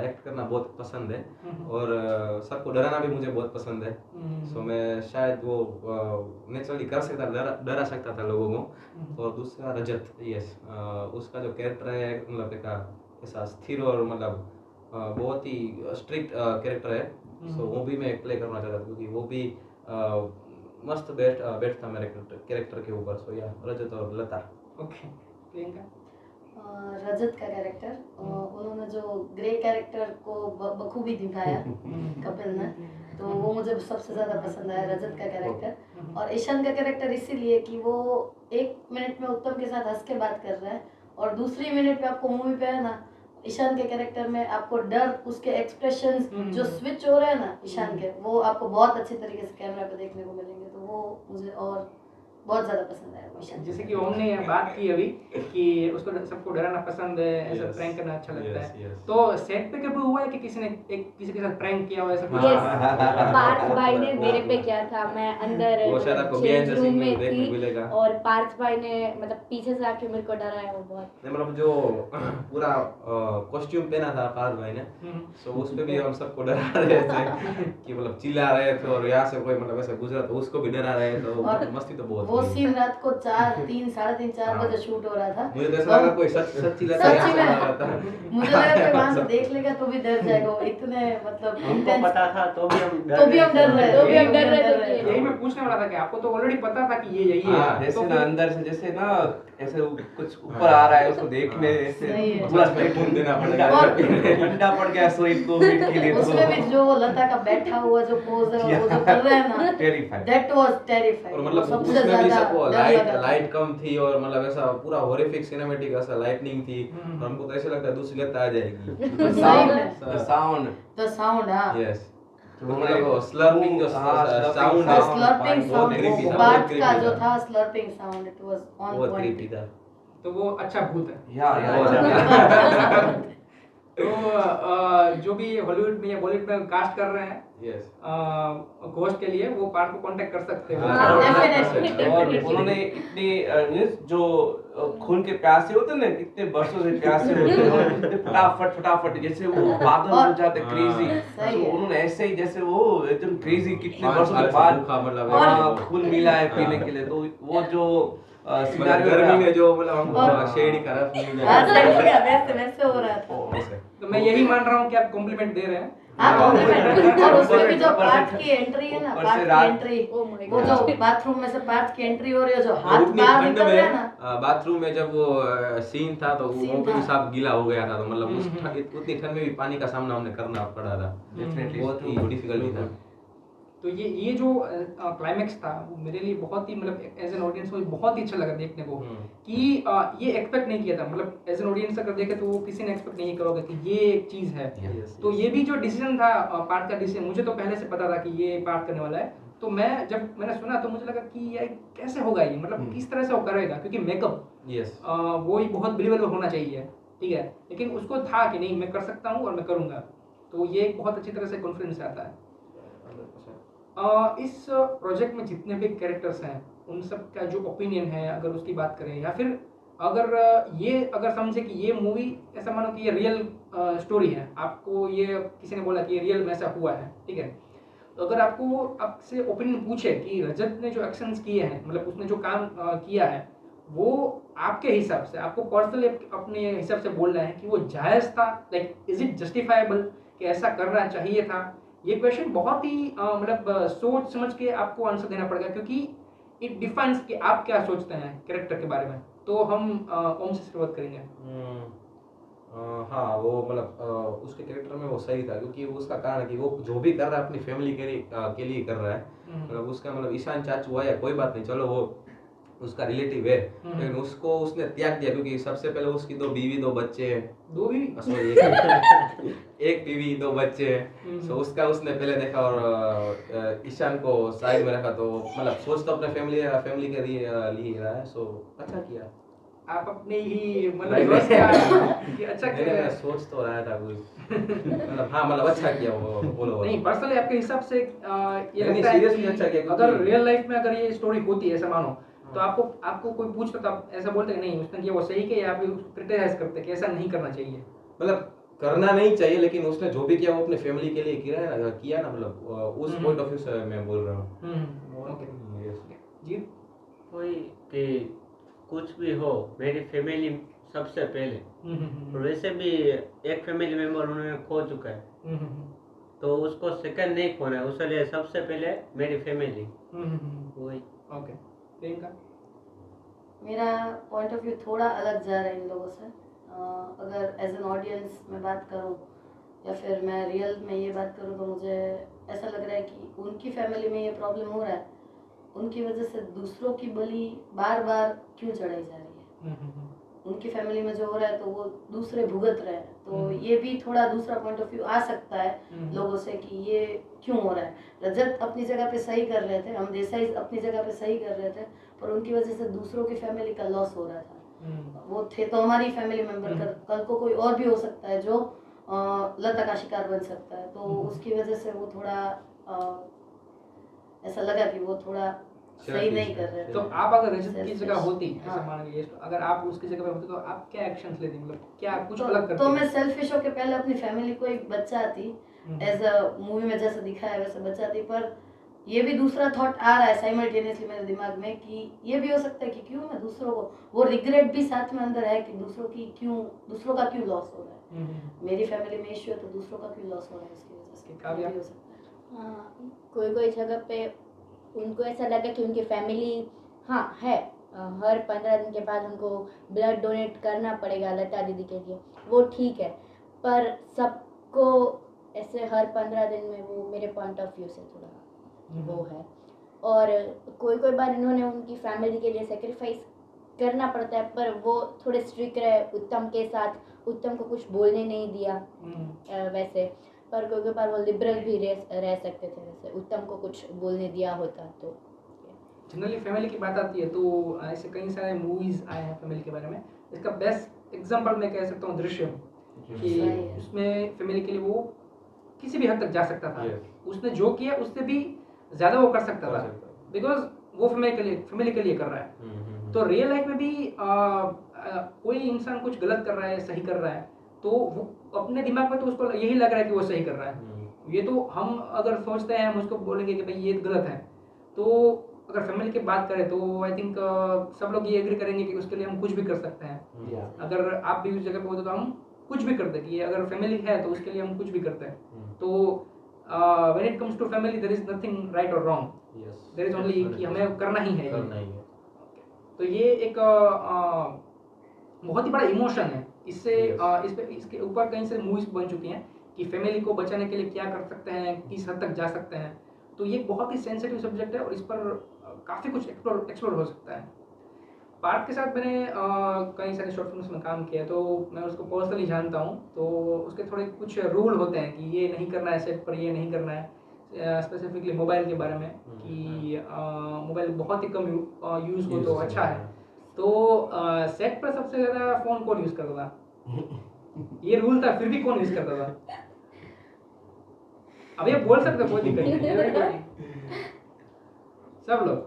एक्ट करना बहुत पसंद है और सबको डराना भी मुझे बहुत पसंद है। सो मैं शायद वो नेचुरली कर सकता डरा सकता था लोगों को। और दूसरा रजत, यस, उसका जो कैरेक्टर है मतलब एक ऐसा स्थिर और मतलब बहुत ही स्ट्रिक्ट कैरेक्टर है। सो वो भी मैं प्ले करना चाहता था क्योंकि वो भी मस्त बेस्ट था मेरे कैरेक्टर के ऊपर। सो या रजत और लता। ओके, प्रियंका। रजत का कैरेक्टर, उन्होंने जो ग्रे कैरेक्टर को बखूबी निभाया कपिल ने, तो वो मुझे सबसे ज़्यादा पसंद आया रजत का कैरेक्टर। और ईशान का कैरेक्टर इसीलिए कि वो 1 मिनट में उत्तम के साथ हंस के बात कर रहा है और दूसरी मिनट में आपको मूवी पे है ना ईशान के कैरेक्टर में आपको डर, उसके एक्सप्रेशंस जो स्विच हो रहे हैं ना ईशान के, वो आपको बहुत अच्छी तरीके से कैमरा पे देखने को मिलेंगे। तो वो मुझे और बहुत ज़्यादा पसंद आया ईशान। जैसे कि हमने बात की अभी कि उसको सबको डराना पसंद है, ऐसा प्रैंक करना अच्छा लगता है। तो सेट पे कभी हुआ है कि किसी ने किसी के साथ प्रैंक किया हो ऐसा कुछ? यस, पार्थ भाई ने मेरे पे किया था। मैं अंदर वो शायद आपको change behind the room scene में में देखने थी मिलेगा। और पार्थ भाई ने मतलब पीछे से आके मेरे को डराया वो बहुत। नहीं मतलब जो पूरा कॉस्ट्यूम पहना था पार्थ भाई ने, सो उस पे भी हम सबको डरा रहे थे कि मतलब चिल्ला रहे थे और यहाँ से कोई मतलब ऐसा गुजरा तो उसको भी डरा रहे तो और मस्ती तो बहुत वो थी। सीन रात को 3, साढ़े 3, 4 बजे शूट हो रहा था। मुझे तो ऐसा लगा कोई सच चिल्लाता है, सच्ची ऐसा लग में रहा था। मुझे लगा कि वहां से देख लेगा तो भी डर जाएगा, वो इतने मतलब हमको intense- पता था तो भी हम तो भी हम डर रहे तो भी हम डर रहे थे कि- यही मैं पूछने वाला था कि आपको तो ऑलरेडी पता था कि ये यही है। हाँ, तो जैसे फिर- ना अंदर से जैसे ना ऐसे कुछ ऊपर आ रहा है उसको देखने ऐसे सही है। पूरा सच में खून देना ठंडा पड़ेगा। ठंडा पड़ गया सो 1-2 मिनट के लिए उसमें भी जो वो लता का बैठा हुआ जो पोज है वो जो कर रहा है ना, टेरिफाइड। That was terrifying. और मतलब सबसे उसमें भी ज्यादा सबको डर लाइट लगा था। लाइट कम थी और मतलब ऐसा पूरा हॉरिफिक सिनेमैटिक ऐसा लाइटनिंग थी और हमको तो ऐसा लगता है दूसरी लत आ जाएगी। सही में। साउंड द साउंड, हाँ, यस, उन्होंने मतलब स्लर्पिंग जो हाँ, साउंड द है स्लर्पिंग बहुत साउंड, creepy था, पार्ट बहुत का creepy जो था। था slurping sound, it was on बहुत पॉइंट। creepy था। तो वो अच्छा भूत है। या तो जो भी हॉलीवुड में या बॉलीवुड में कास्ट कर रहे हैं यस, घोस्ट के लिए वो पार्ट को कांटेक्ट कर सकते हो। हाँ, definitely, और definitely। उन्होंने इतने जो खून के प्यासे होते हैं ना, कितने बरसों से प्यासे होते हैं और कितने फटाफट जैसे वो पागल हो जाते क्रेजी, सही है। उन्होंने ऐसे ही जैसे वो एकदम क्रेजी कितने 5 वर्षों साल के से बाद भूखा मतलब और खून मिला है पीने के लिए। तो वो जो मतलब सिनेरियो गर्मी में जो मतलब और- हमको शेड का रस मिल हाँ, जाता सही है, वैसे हो रहा था। है। तो मैं यही मान रहा हूँ कि आप कॉम्प्लीमेंट दे रहे हैं। हाँ, कॉम्प्लीमेंट। और उसमें भी जो ऊपर से- पार्थ की एंट्री है ना, ऊपर पार्थ से की रात- एंट्री, Oh my वो God। जो बाथरूम में से पार्थ की एंट्री हो रही है, जो और हाथ उतनी बाहर ठंड निकल रहे हैं में ना, बाथरूम में जब वो सीन था तो Scene वो भी था। सब गीला हो गया था तो मतलब उस हम्म। उतनी ठंड में भी पानी का सामना हमने करना पड़ा था। Definitely, बहुत ही true, डिफिकल्टी था। तो ये जो क्लाइमेक्स था वो मेरे लिए बहुत ही मतलब एज एन ऑडियंस को बहुत ही अच्छा लगा देखने को कि ये एक्सपेक्ट नहीं किया था। मतलब एज एन ऑडियंस अगर देखे तो वो किसी ने एक्सपेक्ट नहीं करोगे कि ये एक चीज़ है। Yes, तो yes. ये भी जो डिसीजन था पार्ट का डिसीजन, मुझे तो पहले से पता था कि ये पार्ट करने वाला है। तो मैं जब मैंने सुना तो मुझे लगा कि ये कैसे होगा, ये मतलब किस तरह से वो करेगा, क्योंकि मेकअप यस, वो ही बहुत बिलीवेबल होना चाहिए, ठीक है। लेकिन उसको था कि नहीं मैं कर सकता हूँ और मैं करूँगा, तो ये एक बहुत अच्छी तरह से कॉन्फिडेंस आता है। इस प्रोजेक्ट में जितने भी कैरेक्टर्स हैं उन सब का जो ओपिनियन है अगर उसकी बात करें, या फिर अगर समझे कि ये मूवी ऐसा मानो कि ये रियल स्टोरी है, आपको ये किसी ने बोला कि ये रियल में ऐसा हुआ है, ठीक है। तो अगर आपसे ओपिनियन पूछे कि रजत ने जो एक्शंस किए हैं, मतलब उसने जो काम किया है, वो आपके हिसाब से आपको पर्सनली अपने हिसाब से बोलना है कि वो जायज़ था, लाइक इज इट जस्टिफाइबल, कि ऐसा करना चाहिए था। ये क्वेश्चन बहुत ही मतलब सोच समझ के आपको आंसर देना पड़ेगा, क्योंकि इट डिफाइंस कि आप क्या सोचते हैं कैरेक्टर के बारे में। तो हम ओम से शुरुआत करेंगे। हाँ, वो मतलब उसके कैरेक्टर में वो सही था क्योंकि उसका कारण है कि वो जो भी कर रहा है अपनी फैमिली के लिए कर रहा है। मतलब उसका मतलब ईशान चाचू आया कोई बात नहीं, चलो वो उसका रिलेटिव है, लेकिन उसको उसने त्याग दिया क्योंकि सबसे पहले उसकी 2 बीवी 2 बच्चे हैं। 2 भी सॉरी एक बीवी 2 बच्चे हैं। सो उसका उसने पहले देखा और ईशान को साइड में रखा, तो मतलब सोच तो अपने फैमिली के लिए रहा है। सो अच्छा किया। आप अपने ही मतलब नहीं, दोस्त नहीं। का कि अच्छा नहीं, किया मैं सोच तो रहा था कुछ मतलब हाँ मतलब अच्छा किया वो लोग। नहीं पर्सनली आपके हिसाब से ये नहीं, लगता है seriously कि अच्छा किया क्योंकि- अगर रियल लाइफ में अगर ये स्टोरी होती है ऐसा मानो तो आपको कोई पूछता तो आप ऐसा बोलते कि नहीं उसने किया वो सही किया, या आप क्रिटिसाइज करते कि ऐसा नहीं करना चाहिए? मतलब करना नहीं चाहिए, लेकिन उसने जो भी किया वो अपने फैमिली के लिए किया ना मतलब उस पॉइंट ऑफ व्यू से मैं बोल रहा हूँ। Okay Yes. जी कोई कि कुछ भी हो मेरी फैमिली सबसे पहले, और वैसे भी एक फैमिली मेंबर उन्होंने खो चुका है तो उसको सेकंड नहीं खोना है, उसके लिए सबसे पहले मेरी फैमिली वही। ओके प्रियंका? मेरा पॉइंट ऑफ व्यू थोड़ा अलग जा रहा है इन लोगों से। अगर एज एन ऑडियंस मैं बात करूं या फिर मैं रियल में ये बात करूं तो मुझे ऐसा लग रहा है कि उनकी फैमिली में ये प्रॉब्लम हो रहा है, उनकी वजह से दूसरों की बलि बार बार क्यों चढ़ाई जा रही है। उनकी फैमिली में जो हो रहा है तो वो दूसरे भुगत रहे हैं, तो ये भी थोड़ा दूसरा पॉइंट ऑफ व्यू आ सकता है लोगों से कि ये क्यों हो रहा है। रजत अपनी जगह पे सही कर रहे थे, हम देसाई अपनी जगह पे सही कर रहे थे, पर उनकी वजह से दूसरों की फैमिली का लॉस हो रहा था। वो थे तो हमारी फैमिली मेंबर, कल को कोई और भी हो सकता है जो लता का शिकार बन सकता है, तो उसकी वजह से वो थोड़ा ऐसा लगा कि वो थोड़ा सही नहीं कर रहे थे। तो आप अगर रजत की जगह Selfish, होती ऐसा हाँ। मान लीजिए अगर आप उसकी जगह पे होते तो आप क्या एक्शंस लेती, मतलब क्या कुछ तो, अलग करती? तो मैं सेल्फिश होकर पहले अपनी फैमिली को एक बचाती, एज अ मूवी में जैसे दिखाया है वैसे बचाती, पर ये भी दूसरा थॉट आ रहा है साइमल्टेनियसली मेरे दिमाग में कि ये भी हो सकता है कि क्यों मैं दूसरों को, वो रिग्रेट भी साथ में अंदर है कि दूसरों का क्यों लॉस हो रहा है। मेरी फैमिली में इश्यू है तो दूसरों का क्यों लॉस हो रहा है उसकी वजह से, काव्या? ये भी हो सकता है। कोई जगह पे उनको ऐसा लगा कि उनकी फैमिली हाँ है, हर 15 दिन के बाद हमको ब्लड डोनेट करना पड़ेगा लता दीदी के लिए, वो ठीक है, पर सबको ऐसे हर 15 दिन में वो मेरे पॉइंट ऑफ व्यू से थोड़ा वो है। और कोई बार इन्होंने उनकी फैमिली के लिए सेक्रीफाइस करना पड़ता है, पर वो थोड़े स्ट्रिक्ट रहे उत्तम के साथ, उत्तम को कुछ बोलने नहीं दिया वैसे, पर कोई बार वो लिबरल भी रह सकते थे, वैसे उत्तम को कुछ बोलने दिया होता तो। जनरली फैमिली की बात आती है तो ऐसे कई सारे मूवीज आए हैं फैमिली के बारे में। इसका बेस्ट एग्जांपल मैं कह सकता हूँ दृश्यम, कि सही है। उसमें फैमिली के लिए वो किसी भी हद तक जा सकता था। Yes. उसने जो किया उससे भी ज्यादा वो कर सकता था, बिकॉज वो फैमिली के लिए कर रहा है। तो रियल लाइफ में भी कोई इंसान कुछ गलत कर रहा है सही कर रहा है तो वो अपने दिमाग में तो उसको यही लग रहा है कि वो सही कर रहा है। ये तो हम अगर सोचते हैं हम उसको बोलेंगे कि भाई ये गलत है, तो अगर फैमिली की बात करें तो आई थिंक सब लोग ये एग्री करेंगे कि उसके लिए हम कुछ भी कर सकते हैं। Yeah. अगर आप भी उस जगह पे होते तो हम कुछ भी करते कि अगर फैमिली है तो उसके लिए हम कुछ भी करते हैं। तो when it comes to family there is nothing right और रॉन्ग, देयर इज ओनली कि हमें करना ही है। तो ये एक बहुत ही बड़ा इमोशन है। इससे इसके ऊपर कई सारी मूवीज बन चुकी हैं कि फैमिली को बचाने के लिए क्या कर सकते हैं, किस हद तक जा सकते हैं। तो ये बहुत ही सेंसिटिव सब्जेक्ट है और इस पर काफ़ी कुछ एक्सप्लोर हो सकता है। पार्थ के साथ मैंने कई सारे शॉर्ट फिल्म्स में काम किया तो मैं उसको पर्सनली जानता हूँ। तो उसके थोड़े कुछ रूल होते हैं कि ये नहीं करना है सेट पर, ये नहीं करना है। स्पेसिफिकली मोबाइल के बारे में कि मोबाइल बहुत ही कम यूज़ हो तो अच्छा है। तो सेट पर सबसे ज़्यादा फ़ोन कौन यूज़ करता था? ये रूल था फिर भी कौन यूज़ करता था? अब ये बोल सकते कोई दिक्कत नहीं, सब लोग।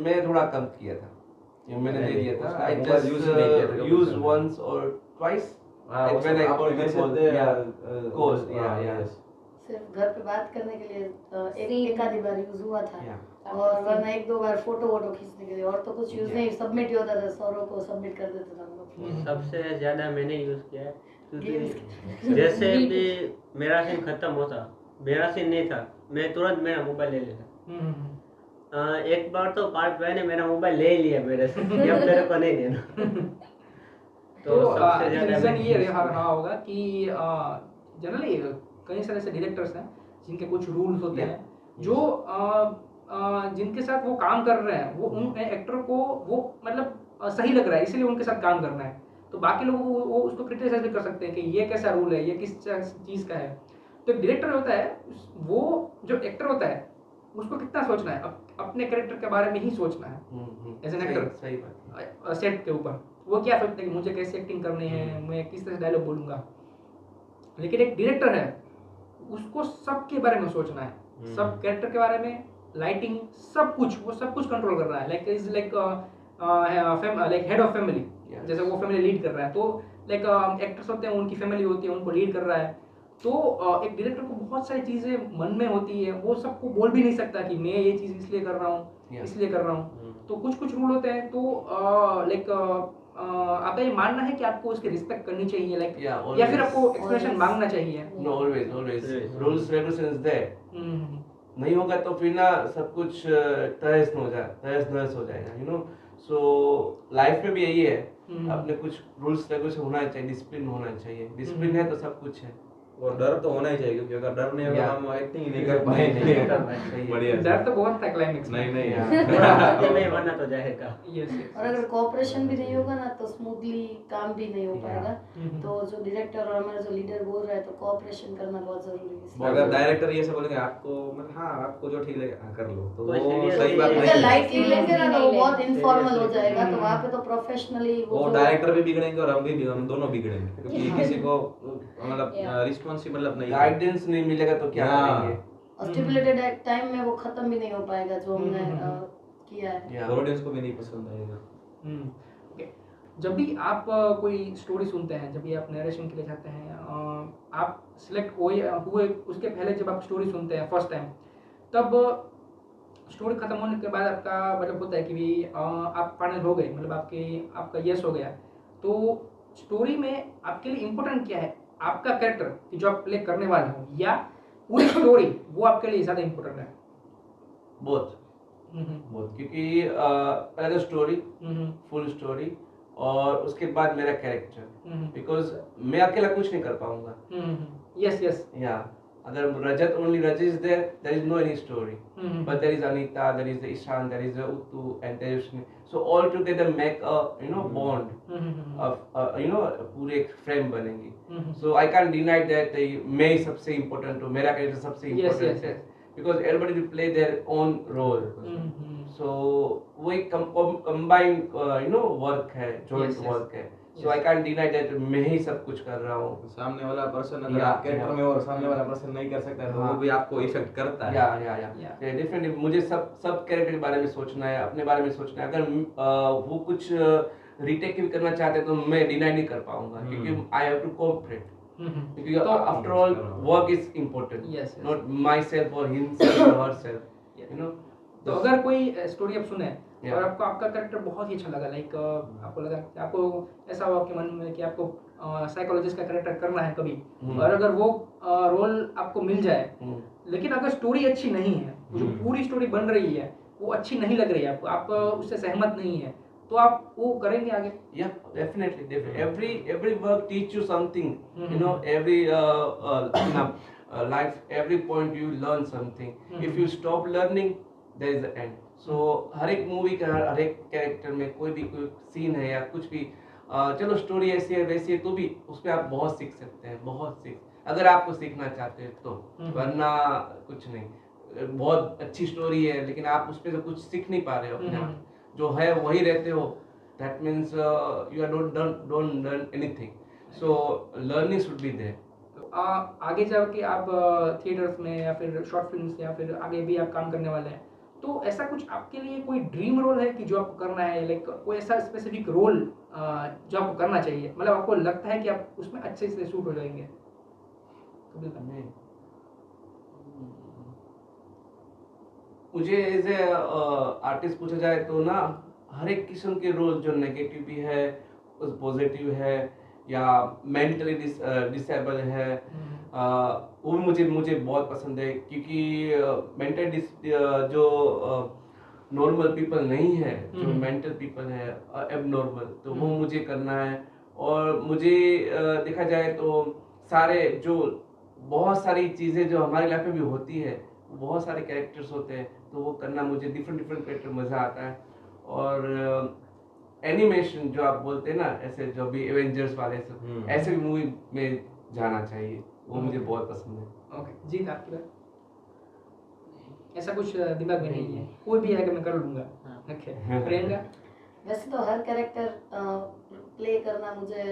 मैं थोड़ा कम किया था, मैंने दे दिया था। I mobile use नहीं किया था, just use once or twice when I called before. Calls, yeah. सिर्फ घर पे बात करने के लिए एक आधी बार यूज हुआ था। Yeah. और वरना एक दो बार फोटो खींचने के लिए, और तो कुछ यूज नहीं। सबमिट ही होता था, सौरव को सबमिट कर देते थे हम लोग। सबसे ज्यादा मैंने यूज किया है क्योंकि जैसे भी मेरा सीन खत्म होता, मेरा सीन नहीं था, मैं तुरंत मेरा मोबाइल ले लेता। एक बार तो पार्थ भाई ने मेरा मोबाइल ले लिया मेरे से, ये अब तेरे को नहीं देना। तो सबसे ज्यादा रीजन ये रहा होगा कि जनरली कई सारे ऐसे डायरेक्टर्स हैं जिनके कुछ रूल्स होते हैं जो जिनके साथ वो काम कर रहे हैं वो उन एक्टर को वो मतलब सही लग रहा है, इसलिए उनके साथ काम करना है। तो बाकी लोगों को वो उसको क्रिटिसाइज भी कर सकते हैं कि ये कैसा रूल है, ये किस चीज़ का है। तो एक डायरेक्टर होता है, वो जो एक्टर होता है उसको कितना सोचना है, अपने कैरेक्टर के बारे में ही सोचना है एज एन एक्टर। सही बात सेट के ऊपर वो क्या सोचते हैं कि मुझे कैसे एक्टिंग करनी है, मैं किस तरह से डायलॉग बोलूँगा। लेकिन एक डायरेक्टर है, उसको सबके बारे में सोचना है, सब कैरेक्टर के बारे में, लाइटिंग, सब कुछ, वो सब कुछ कंट्रोल कर रहा है। Like is like like head of family, जैसे वो फैमिली लीड कर रहा है। तो लाइक एक्टर्स होते हैं, उनकी फैमिली होती है, उनको लीड कर रहा है। तो एक डायरेक्टर को बहुत सारी चीज़ें मन में होती है, वो सबको बोल भी नहीं सकता कि मैं ये चीज़ इसलिए कर रहा हूँ, इसलिए कर रहा हूँ। तो कुछ कुछ रूल होते हैं। तो लाइक आपका ये मानना है कि आपको उसकी रिस्पेक्ट करनी चाहिए, लाइक या फिर आपको एक्सप्रेशन मांगना चाहिए? No, always rules regulations there. नहीं होगा तो फिर ना सब कुछ तहस नहस हो जाएगा, यू नो। सो लाइफ में भी यही है, अपने कुछ रूल्स रेगुलेशन होना चाहिए, डिसिप्लिन होना चाहिए। डिसिप्लिन है तो सब कुछ है, और डर तो होना ही चाहिए, क्योंकि अगर डर नहीं होगा हम एक्टिंग ही नहीं कर पाएंगे। बढ़िया डर तो बहुत था क्लाइमेक्स में। नहीं नहीं बनना तो जाएगा। यस और अगर कोऑपरेशन भी नहीं होगा ना तो स्मूथली काम भी नहीं हो पाएगा। तो जो डायरेक्टर और हमारा जो लीडर बोल रहा है तो कोऑपरेशन करना बहुत जरूरी है। अगर डायरेक्टर ये सब बोलेंगे आपको मतलब हाँ आपको जो ठीक लगे हाँ कर लो, तो कोई वो serious सही बात नहीं है। अगर नहीं। लाइटली लेंगे ना तो वो बहुत इनफॉर्मल हो Seriously। जाएगा। तो वहाँ पे तो प्रोफेशनली वो डायरेक्टर भी बिगड़ेंगे और हम दोनों बिगड़ेंगे, क्योंकि किसी को मतलब रिस्पॉन्सिबल मतलब नहीं है। गाइडेंस नहीं मिलेगा तो क्या करेंगे। और स्टिपुलेटेड टाइम में वो खत्म भी नहीं हो पाएगा जो हमने किया है। ऑडियंस को भी नहीं पसंद आएगा। ओके, जब भी आप कोई स्टोरी सुनते हैं, जब भी आप नरेशन के लिए जाते हैं, आप सिलेक्ट हुए उसके पहले जब आप स्टोरी सुनते हैं फर्स्ट टाइम, तब स्टोरी खत्म होने के बाद आपका मतलब होता है कि भी आप फाइनल हो गए, मतलब आपका यस हो गया। तो स्टोरी में आपके लिए इम्पोर्टेंट क्या है, आपका कैरेक्टर कि जो आप प्ले करने वाले हो, या पूरी स्टोरी वो आपके लिए ज़्यादा इम्पोर्टेंट है? बोथ, क्योंकि पहले स्टोरी, फुल स्टोरी, और उसके बाद मेरा कैरेक्टर, बिकॉज मैं अकेला कुछ नहीं कर पाऊंगा। यस या अगर Rajat is there is no any story, but there is Anita, there is Ishaan, there is Uttu and Tejaswini, so all together make a bond of पूरे एक फ्रेम बनेगी। So I can deny that मैं ही सबसे इम्पोर्टेंट हूँ, मेरा कैरेक्टर सबसे इम्पोर्टेंट है, because everybody will play their own role. So वो एक combined work है, joint work है। So I can't deny that मैं ही सब कुछ कर रहा हूँ। सामने वाला पर्सन अगर आप कैरेक्टर में और सामने वाला पर्सन नहीं कर सकता है तो वो भी आपको इफेक्ट करता है। या डेफिनेटली मुझे सब कैरेक्टर के बारे में सोचना है, अपने बारे में सोचना है। अगर वो कुछ रीटेक भी करना चाहते हैं तो मैं डिनाई नहीं कर पाऊंगा, क्योंकि I have to cooperate, because after all work is important, not myself or himself or herself, you know। तो अगर कोई स्टोरी आप सुने और आपको आपका कैरेक्टर बहुत ही अच्छा लगा, लाइक आपको लगा कि आपको ऐसा हुआ कि मन में कि आपको साइकोलॉजिस्ट का कैरेक्टर करना है कभी, और अगर वो रोल आपको मिल जाए, लेकिन अगर स्टोरी अच्छी नहीं है, जो पूरी स्टोरी बन रही है वो अच्छी नहीं लग रही है आपको, आप उससे सहमत नहीं है, तो आप वो करेंगे आगे? Yeah, definitely. Every work teach you something. You know, every life, every point you learn something. If you stop learning, there is the end. So हर एक मूवी का हर एक कैरेक्टर में कोई सीन है या कुछ भी, चलो स्टोरी ऐसी है वैसी है, तो भी उसमें आप बहुत सीख सकते हैं, अगर आपको सीखना चाहते हैं तो, वरना कुछ नहीं। बहुत अच्छी स्टोरी है लेकिन आप उसमें से कुछ सीख नहीं पा रहे हो, अपने आप जो है वही रहते हो, that means you don't learn anything. So learning should be there. आगे जाके आप थिएटर्स में या फिर शॉर्ट फिल्म्स या फिर आगे भी आप काम करने वाले हैं, तो ऐसा कुछ आपके लिए कोई ड्रीम रोल है कि जो आपको करना है, लाइक कोई ऐसा स्पेसिफिक रोल जो आपको करना चाहिए, मतलब आपको लगता है कि आप उसमें अच्छे से शूट हो जाएंगे? मुझे एज ए आर्टिस्ट पूछा जाए तो ना, हर एक किस्म के रोल, जो नेगेटिव भी है, कुछ पॉजिटिव है, या मेंटली डिसेबल है, वो भी मुझे बहुत पसंद है, क्योंकि मेंटल जो नॉर्मल पीपल नहीं है, जो मेंटल पीपल है एबनॉर्मल, तो वो मुझे करना है। और मुझे देखा जाए तो सारे जो बहुत सारी चीज़ें जो हमारी लाइफ में भी होती है, बहुत सारे कैरेक्टर्स होते हैं, तो वो करना मुझे डिफरेंट कैरेक्टर मज़ा आता है। और एनिमेशन जो आप बोलते हैं ना, ऐसे जो भी एवेंजर्स वाले सब, ऐसे भी मूवी में जाना चाहिए, वो मुझे बहुत पसंद है। ओके जी, आपकी बात? ऐसा कुछ दिमाग में नहीं है, कोई भी आएगा मैं कर लूँगा। ओके, प्रियंका? वैसे तो हर कैरेक्टर प्ले करना मुझे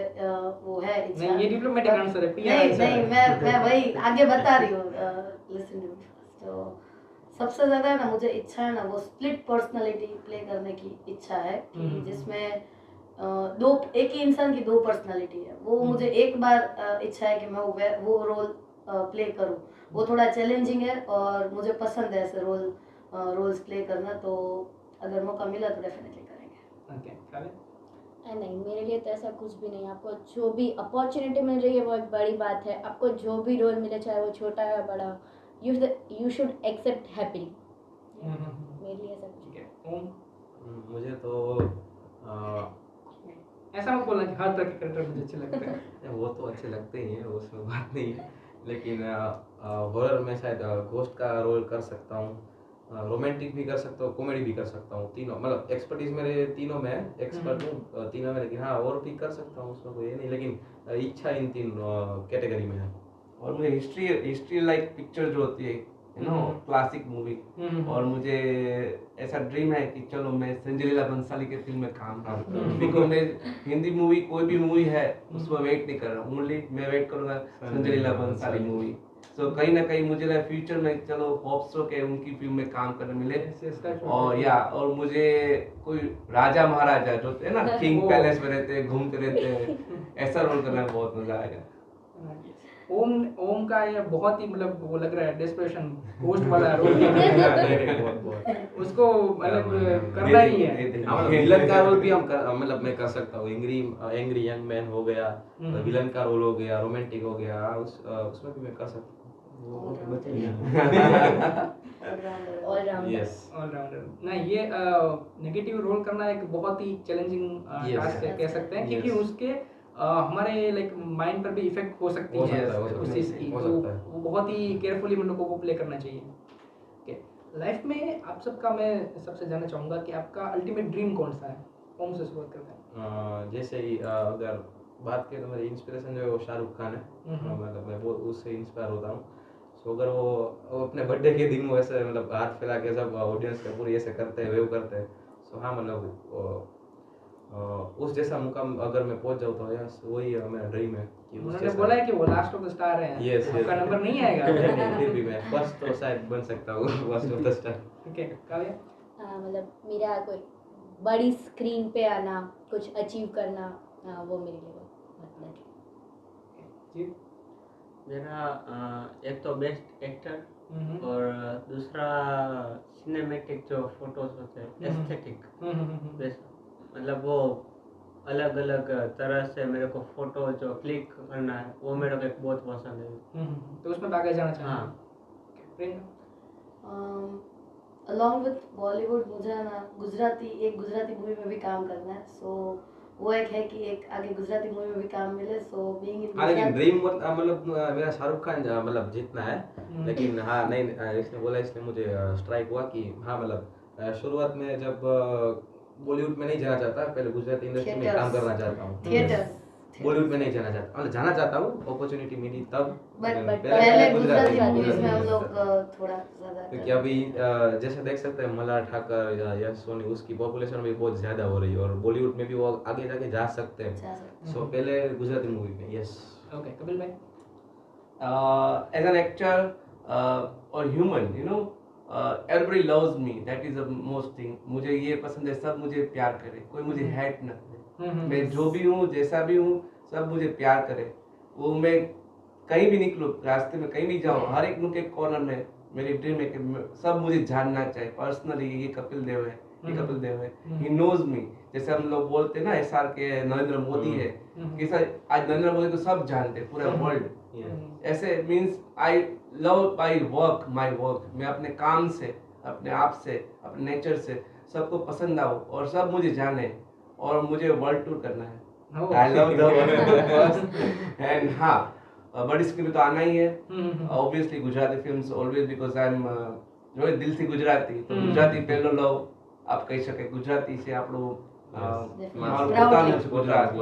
वो है इच्छा। नहीं, ये डिप्लोमेटिक आंसर है, PR नहीं आंसर है। नहीं, मैं वही आगे बता रही हूँ। लिसन टू तो सबसे ज़्यादा ना मुझे इच्छा है ना, वो स्प्लिट पर्सनालिटी प्ले करने की इच्छा है, कि जिसमें एक ही इंसान की 2 पर्सनालिटी है। वो मुझे एक बार इच्छा है कि मैं वो रोल प्ले करूँ। वो थोड़ा चैलेंजिंग है और मुझे पसंद है ऐसे रोल्स प्ले करना, तो अगर मौका मिला तो डेफिनेटली करेंगे। ओके, काव्या? नहीं, मेरे लिए तो ऐसा कुछ भी नहीं। आपको जो भी अपॉर्चुनिटी मिल रही है वो एक बड़ी बात है। आपको जो भी रोल मिले, चाहे वो छोटा या बड़ा, यू शुड एक्सेप्ट हैप्पीली। मेरे लिए ऐसा कुछ ठीक है। ओम? मुझे तो ऐसा मत बोलना कि हर तरह के कैरेक्टर मुझे अच्छे लगते हैं। वो तो अच्छे लगते ही हैं, उसमें बात नहीं है, लेकिन हॉरर में शायद घोस्ट का रोल कर सकता हूँ, रोमांटिक भी कर सकता हूँ, कॉमेडी भी कर सकता हूँ, तीनों मतलब एक्सपर्टीज मेरे तीनों में है, एक्सपर्ट हूँ तीनों में, लेकिन हाँ और भी कर सकता हूँ, उसमें कोई ये नहीं, लेकिन इच्छा इन 3 कैटेगरी में है। और मुझे हिस्ट्री लाइक पिक्चर जो होती है, यू नो, क्लासिक मूवी, और मुझे ऐसा ड्रीम है कि चलो मैं संजय लीला बंसाली के फिल्म में काम करूँ, बिकॉज मैं हिंदी मूवी कोई भी मूवी है उसमें वेट नहीं कर रहा हूँ, ओनली मैं वेट करूँगा संजय लीला बंसाली मूवी। सो कहीं ना कहीं मुझे लगा फ्यूचर में चलो होप्स हो के उनकी फिल्म में काम करने मिले, और मुझे कोई राजा महाराजा जो होते हैं ना, किंग पैलेस में रहते हैं, घूमते रहते हैं, ऐसा रोल करने में बहुत मजा आएगा। ओम का ये बहुत ही मतलब वो लग रहा है डेस्परेशन, घोस्ट वाला रोल उसको मतलब करना ही है। विलन का रोल भी मतलब मैं कर सकता हूँ, एंग्री यंग मैन हो गया, विलन का रोल हो गया, रोमांटिक हो गया, उसमें भी मैं कर सकता हूँ। ऑलराउंडर। यस, ऑलराउंडर ना, ये नेगेटिव रोल करना एक बहुत ही चैलेंजिंग टास्क है, कह सकते हैं, क्योंकि उसके हमारे लाइक माइंड पर भी इफेक्ट हो सकती है उस चीज़ की, तो वो बहुत ही केयरफुली हम लोगों को प्ले करना चाहिए। ओके, लाइफ में आप सबका मैं सबसे जानना चाहूँगा कि आपका अल्टीमेट ड्रीम कौन सा है? कौन से शुरुआत करते हैं? जैसे ही अगर बात करें तो मेरी इंस्पिरेशन जो है वो शाहरुख खान है, मतलब मैं वो उससे इंस्पायर होता हूँ। सो अगर वो अपने बर्थडे के दिन वो ऐसे मतलब हाथ फैला के सब ऑडियंस के पूरी ऐसे करते हैं, वेव करते हैं, सो हाँ मतलब उस जैसा मुकाम अगर मैं पहुंच जाऊँ तो यस वही मेरा ड्रीम है कि उन्होंने बोला है कि वो लास्ट ऑफ द स्टार है। यस, आपका नंबर नहीं आएगा। फिर भी मैं फर्स्ट तो शायद बन सकता हूँ, first of the star. Okay, Kavya? मतलब मेरा कोई बड़ी स्क्रीन पे आना, कुछ अचीव करना, वो मेरे लिए मतलब जी? मेरा एक तो बेस्ट एक्टर और दूसरा सिनेमैटिक जो फोटोज होते हैं, एस्थेटिक, मतलब वो अलग अलग तरह से मेरे को फोटो जो क्लिक करना है वो मेरे को बहुत पसंद है। तो उसमें आगे जाना चाहिए। हाँ। अलॉन्ग विथ बॉलीवुड मुझे ना गुजराती मूवी में भी काम करना है, सो वो एक है कि एक आगे गुजराती मूवी में भी काम मिले, सो बीइंग इन लेकिन ड्रीम मतलब मेरा शाहरुख खान मतलब जीतना है, लेकिन हाँ नहीं इसने बोला, इसने मुझे स्ट्राइक हुआ कि हाँ मतलब शुरुआत में जब बॉलीवुड में नहीं जाना चाहता, पहले गुजराती इंडस्ट्री में काम करना चाहता हूँ, थिएटर्स, बॉलीवुड में नहीं जाना चाहता, मतलब जाना चाहता हूँ, अपॉर्चुनिटी मिली तब, बट पहले गुजराती मूवीज में हम लोग थोड़ा ज्यादा, क्योंकि अभी जैसे देख सकते हैं मल्हार ठाकर या यश सोनी, उसकी पॉपुलेशन भी बहुत ज्यादा हो रही है और बॉलीवुड में भी वो आगे जाके जा सकते हैं, सो पहले गुजराती मूवी में। यस। ओके, कपिल भाई? एज एन एक्टर और human, you know, everybody loves me, that is the most thing. मुझे ये पसंद है सब मुझे प्यार करे, कोई मुझे हेट ना करे, मैं जो भी हूँ जैसा भी हूँ सब मुझे प्यार करे। वो मैं कहीं भी निकलूँ, रास्ते में कहीं भी जाऊँ, हर एक नुके कॉर्नर में मेरी ड्रीम है कि सब मुझे जानना चाहिए पर्सनली, ये कपिल देव है, ये कपिल देव है, ही नोज मी। जैसे हम लोग बोलते हैं ना SR के नरेंद्र मोदी है, कि आज नरेंद्र मोदी को सब जानते हैं, पूरा वर्ल्ड। ऐसे means I love my work, मैं अपने काम से, अपने आप से, अपने नेचर से सबको पसंद आऊँ और सब मुझे जाने, और मुझे वर्ल्ड टूर करना है। I love the world and हाँ, बड़ी स्क्रीन पे तो आना ही है obviously Gujarati films always because I am जो दिल થી ગુજરાતી તો ગુજરાતી પહેલો લવ આપ કહી શકે ગુજરાતી છે આપણું મારું પોતાનું છે ગુજરાત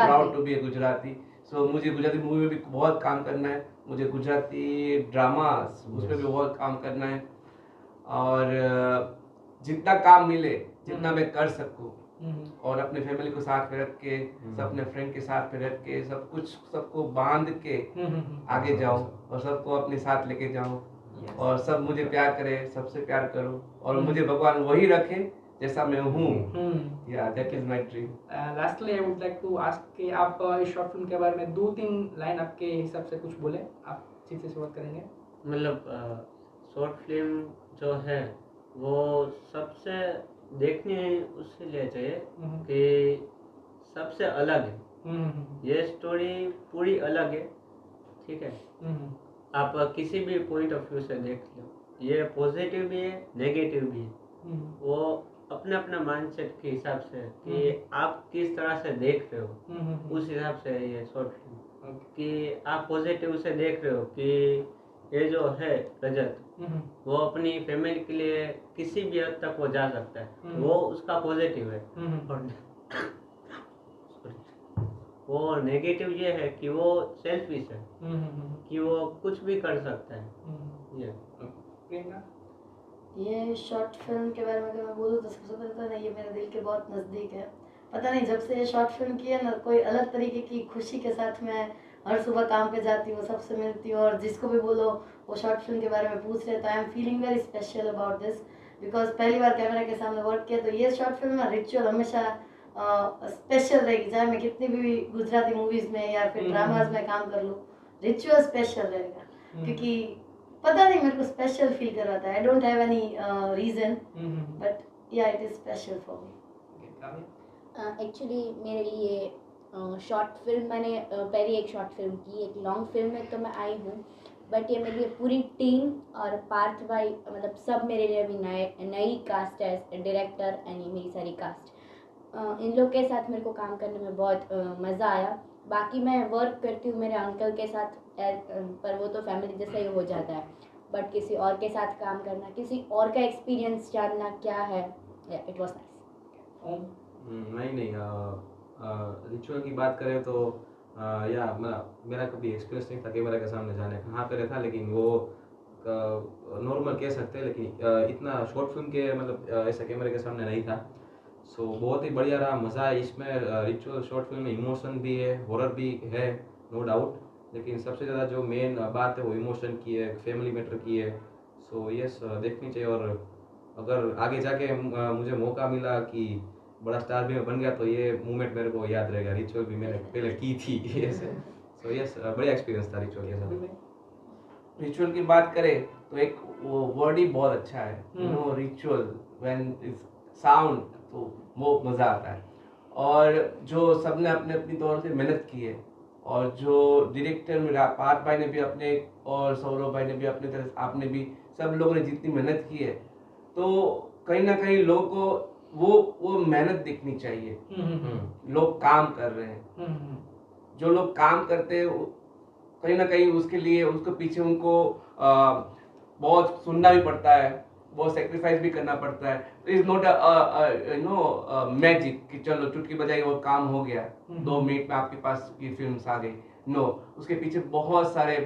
प्राउड टू बी ए गुजराती सो मुझे गुजराती मूवी में भी बहुत काम करना है मुझे गुजराती ड्रामास उसमें भी बहुत काम करना है और जितना काम मिले जितना मैं कर सकूं और अपने फैमिली को साथ में रख के सब अपने फ्रेंड के साथ में रख के सब कुछ सबको बांध के आगे जाऊं और सबको अपने साथ लेके जाऊं और सब मुझे प्यार करे सबसे प्यार करूं और मुझे भगवान वही रखे जैसा मैं हूँ या that is my dream lastly I would like to ask कि आप इस शॉर्ट फिल्म के बारे में 2-3 लाइन आपके हिसाब से कुछ बोले आप ठीक से शुरुआत करेंगे मतलब शॉर्ट फिल्म जो है वो सबसे देखने उसके लिए चाहिए कि सबसे अलग है ये स्टोरी पूरी अलग है ठीक है आप किसी भी पॉइंट ऑफ व्यू से देख लो ये पॉजिटिव भी है नेगेटिव भी है वो अपने अपने माइंडसेट के हिसाब से कि आप किस तरह से देख रहे हो उस हिसाब से ये शॉर्ट फिल्म कि आप पॉजिटिव से देख रहे हो कि ये जो है रजत वो अपनी फैमिली के लिए किसी भी हद तक वो जा सकता है वो उसका पॉजिटिव है और वो नेगेटिव ये है कि वो सेल्फिश है कि वो कुछ भी कर सकता है ये शॉर्ट फिल्म के बारे में अगर मैं बोलूँ तो सबसे पहले तो ना ये मेरे दिल के बहुत नज़दीक है पता नहीं जब से ये शॉर्ट फिल्म की है ना कोई अलग तरीके की खुशी के साथ मैं हर सुबह काम पे जाती हूँ सबसे मिलती हूँ और जिसको भी बोलो वो शॉर्ट फिल्म के बारे में पूछ रहे तो I am feeling very special about this because पहली बार कैमरा के सामने वर्क किया तो ये शॉर्ट फिल्म ना रिचुअल हमेशा स्पेशल रहेगी चाहे मैं कितनी भी गुजराती मूवीज़ में या फिर ड्रामाज में काम कर लूँ रिचुअल स्पेशल रहेगा क्योंकि पता नहीं मेरे को स्पेशल फील करवाता है I don't have any reason but yeah it is special for me actually मेरे लिए शॉर्ट फिल्म मैंने पहली एक शॉर्ट फिल्म की एक लॉन्ग फिल्म में तो मैं आई हूँ बट ये मेरे लिए पूरी टीम और पार्थ भाई मतलब सब मेरे लिए अभी नई कास्ट है डायरेक्टर एंड ये मेरी सारी कास्ट इन लोग के साथ मेरे को काम करने में बहुत मज़ा आया बाकी मैं वर्क करती हूँ मेरे अंकल के साथ पर वो तो फैमिली जैसा ही हो जाता है बट किसी और के साथ काम करना किसी और का एक्सपीरियंस जानना क्या है इट वाज नाइस नहीं रिचुअल की बात करें तो या मेरा कभी एक्सपीरियंस नहीं था कैमरा के सामने जाने का हाँ पहले था लेकिन वो नॉर्मल कह सकते हैं लेकिन इतना शॉर्ट फिल्म के मतलब ऐसा कैमरे के सामने नहीं था सो बहुत ही बढ़िया रहा मज़ा है इसमें रिचुअल शॉर्ट फिल्म में इमोशन भी है हॉरर भी है नो डाउट लेकिन सबसे ज़्यादा जो मेन बात है वो इमोशन की है फैमिली मैटर की है सो यस देखनी चाहिए और अगर आगे जाके मुझे मौका मिला कि बड़ा स्टार भी मैं बन गया तो ये मूवमेंट मेरे को याद रहेगा रिचुअल भी मैंने पहले की थी ऐसे सो यस बढ़िया एक्सपीरियंस था रिचुअल के साथ रिचुअल की बात करें तो एक वो वर्ड ही बहुत अच्छा है you know ritual when is sound तो वो मज़ा आता है और जो सबने अपने अपनी तौर से मेहनत की है और जो डायरेक्टर मेरा पार्थ भाई ने भी अपने और सौरभ भाई ने भी अपने तरह आपने भी सब लोगों ने जितनी मेहनत की है तो कहीं ना कहीं लोगों को वो मेहनत दिखनी चाहिए लोग काम कर रहे हैं जो लोग काम करते हैं कहीं ना कहीं उसके लिए उसके पीछे उनको बहुत सुनना भी पड़ता है बहुत सेक्रीफाइस भी करना पड़ता है is not you know magic कि चलो चुटकी बजाई और काम हो गया 2 मिनट में आपके पास ये फिल्म्स आ गई नो उसके पीछे बहुत सारे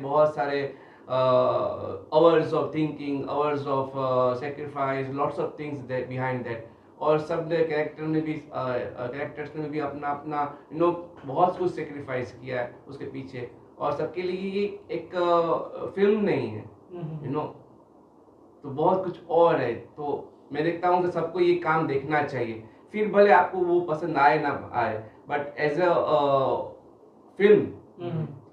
hours of thinking hours of sacrifice lots of things that behind that और सब कैरेक्टर्स ने भी अपना यू नो बहुत कुछ सेक्रीफाइस किया है उसके पीछे और सबके लिए ये एक फिल्म नहीं है यू नो तो बहुत कुछ और है तो मैं देखता हूँ कि सबको ये काम देखना चाहिए फिर भले आपको वो पसंद आए ना आए बट एज अ फिल्म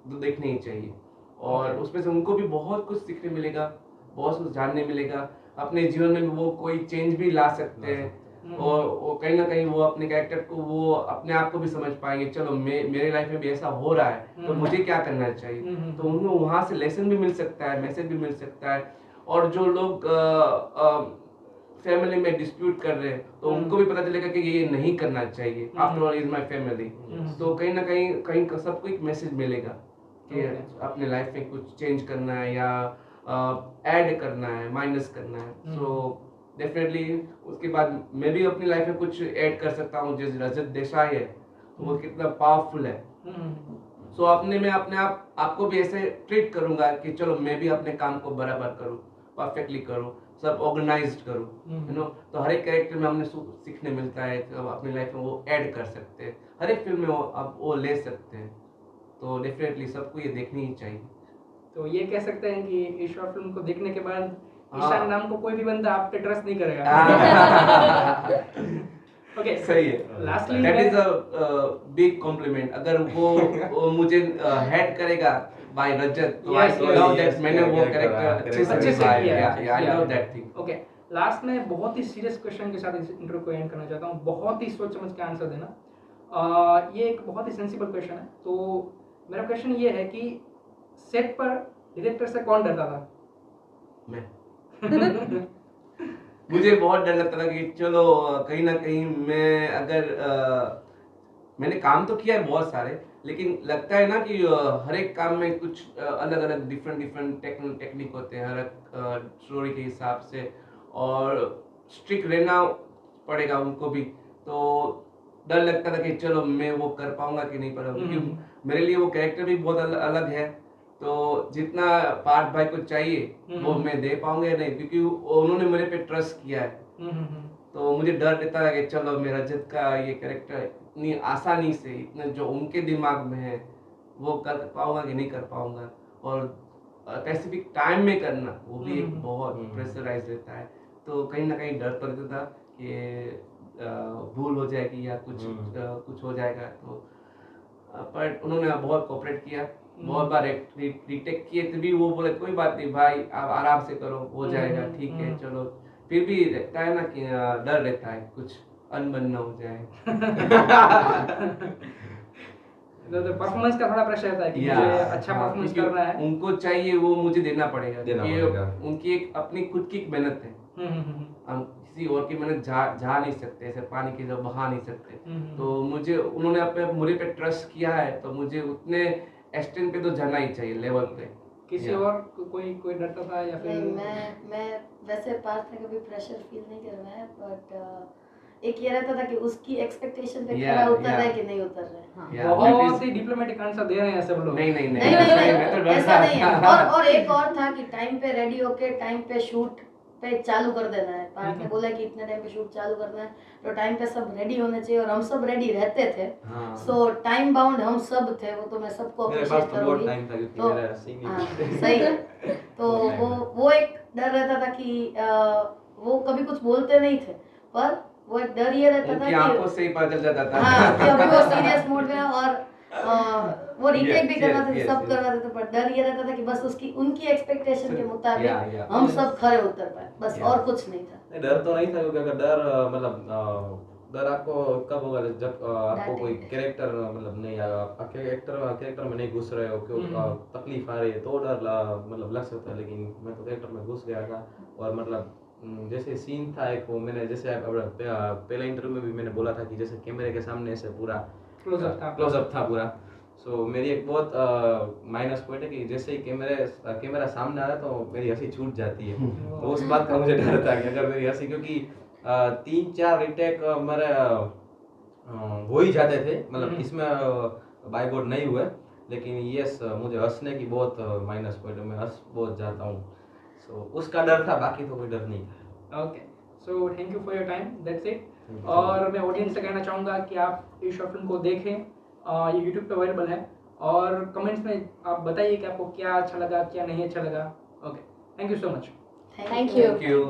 तो देखनी ही चाहिए और उसमें से उनको भी बहुत कुछ सीखने मिलेगा बहुत कुछ जानने मिलेगा अपने जीवन में वो कोई चेंज भी ला सकते हैं और वो कहीं ना कहीं वो अपने कैरेक्टर को वो अपने आप को भी समझ पाएंगे चलो मेरे लाइफ में भी ऐसा हो रहा है तो मुझे क्या करना चाहिए तो उनको वहाँ से लेसन भी मिल सकता है मैसेज भी मिल सकता है और जो लोग फैमिली में डिस्प्यूट कर रहे हैं तो उनको भी पता चलेगा कि ये नहीं करना चाहिए after all is my family तो कहीं ना कहीं सबको एक मैसेज मिलेगा कि अपने लाइफ में कुछ चेंज करना है या ऐड करना है, माइनस करना है। सो डेफिनेटली उसके बाद मैं भी अपनी लाइफ में कुछ ऐड कर सकता हूँ। जैसे रजत देसाई है, वो कितना पावरफुल है। सो अपने में अपने आपको भी ऐसे ट्रीट करूंगा कि चलो मैं भी अपने काम को बराबर करूँ, परफेक्टली करूँ, सब ऑर्गेनाइज्ड करूँ, यू नो। तो हर एक कैरेक्टर में हमने सीखने मिलता है, तो अपनी लाइफ में वो ऐड कर सकते हैं, हर एक फिल्म में आप वो ले सकते हैं। तो डेफिनेटली सबको ये देखनी ही चाहिए। तो ये कह सकते हैं कि इस शॉर्ट फिल्म को देखने के बाद ईशान नाम को कोई भी बंदा आप पे ट्रस्ट नहीं करेगा। ओके, सही है। Lastly that is a big complement. अगर वो मुझे हेड करेगा बाय रजत, तो आई लव दैट। मैंने वो कैरेक्टर अच्छे से निभाया। I love that thing. Okay, last में बहुत ही सीरियस क्वेश्चन के साथ इस इंटरव्यू को एंड करना चाहता हूँ। बहुत ही सोच समझ के आंसर देना। ये एक बहुत ही सेंसिबल क्वेश्चन है। तो मेरा क्वेश्चन ये है कि सेट पर डायरेक्टर से कौन डरता था? मैं मुझे बहुत डर लगता था कि चलो कहीं ना कहीं मैं अगर मैंने काम तो किया है बहुत सारे, लेकिन लगता है ना कि हर एक काम में कुछ अलग अलग डिफरेंट टेक्निक होते हैं हर एक स्टोरी के हिसाब से, और स्ट्रिक्ट रहना पड़ेगा उनको भी। तो डर लगता था कि चलो मैं वो कर पाऊंगा कि नहीं पाऊंगा, क्योंकि मेरे लिए वो कैरेक्टर भी बहुत अलग है। तो जितना पार्थ भाई को चाहिए वो मैं दे पाऊंगा या नहीं, क्योंकि उन्होंने मेरे पे ट्रस्ट किया है। तो मुझे डर रहता है कि चलो मैं रजत का ये कैरेक्टर इतनी आसानी से, इतने जो उनके दिमाग में है वो कर पाऊंगा कि नहीं कर पाऊंगा, और स्पेसिफिक टाइम में करना वो भी एक बहुत प्रेशराइज रहता है। तो कहीं ना कहीं डर तो रहता था कि भूल हो जाएगी या कुछ हो जाएगा। तो पर उन्होंने बहुत कोऑपरेट किया, बहुत बार रीटेक किए थे भी, वो बोले कोई बात नहीं भाई आप आराम से करो, हो जाएगा, ठीक है चलो। फिर भी रहता है ना कि डर रहता है कुछ अनबन ना हो जाए। तो परफॉर्मेंस का थोड़ा प्रेशर रहता है कि मुझे अच्छा परफॉर्मेंस करना है। उनको चाहिए वो मुझे देना पड़ेगा, देना ये पड़ेगा। उनकी एक अपनी खुद की एक मेहनत है। हम किसी और की मेहनत जा नहीं सकते, ऐसे पानी की तरह बहा नहीं सकते। तो मुझे उन्होंने अपने मुझे पे ट्रस्ट किया है, तो मुझे उतने एक्सटेंड पे तो जाना ही चाहिए, लेवल पे। किसी और कोई डरता था या फिर? नहीं, मैं वैसे पार्थ ने कभी प्रेशर फील नहीं करवाया, बट एक ये रहता था कि उसकी एक्सपेक्टेशन पे खरा उतर रहा है कि नहीं उतर रहा है। बहुत ही डिप्लोमेटिक आंसर दे रहे हैं सब लोग। नहीं ऐसा नहीं है। और एक और था कि टाइम पे रेडी होके टाइम पे शूट पे चालू कर देना है। पार्थ ने बोला कि इतने टाइम पे शूट चालू करना है, तो टाइम पे सब रेडी होने चाहिए, और हम सब रेडी रहते थे। सो टाइम बाउंड हम सब थे, वो तो मैं सबको अप्रिशिएट करूंगी। टाइम था क्योंकि मेरा सीन ही सही है। तो वो एक डर रहता था कि वो कभी कुछ बोलते नहीं थे, पर वो एक डर ये रहता था कि आंखों से ही पता चल जाता था। हाँ, कि अभी वो सीरियस मोड में है, और वो रिटेक भी करवाते थे, सब करवाते थे, पर डर ये रहता था कि बस उनकी एक्सपेक्टेशन के मुताबिक हम सब खरे उतर पाए, बस और कुछ नहीं था। डर तो नहीं था, क्योंकि अगर डर मतलब डर आपको कब होगा जब आपको कोई कैरेक्टर मतलब नहीं कैरेक्टर में नहीं घुस रहे हो, क्यों तकलीफ आ रही है, तो डर मतलब लग सकता है। लेकिन मैं तो कैरेक्टर में घुस गया था, और मतलब जैसे सीन था एक, वो मैंने जैसे पहले इंटरव्यू में भी मैंने बोला था कि जैसे कैमरे के सामने से पूरा क्लोजअप था पूरा। सो मेरी एक बहुत माइनस पॉइंट है कि जैसे ही कैमरा सामने आ रहा है तो मेरी हंसी छूट जाती है। तो उस बात का मुझे डर था कि अगर मेरी हंसी, क्योंकि 3-4 रिटेक मेरे हो ही जाते थे, मतलब इसमें बाय गॉड नहीं हुए, लेकिन यस मुझे हंसने की बहुत माइनस पॉइंट है, मैं हंस बहुत जाता हूँ। सो उसका डर था, बाकी तो कोई डर नहीं था। Okay, so thank you for your time, that's it. और मैं ऑडियंस से कहना चाहूँगा कि आप इस शॉर्ट फिल्म को देखें, ये यूट्यूब पे अवेलेबल है, और कमेंट्स में आप बताइए कि आपको क्या अच्छा लगा, क्या नहीं अच्छा लगा। Okay, thank you so much. Thank you.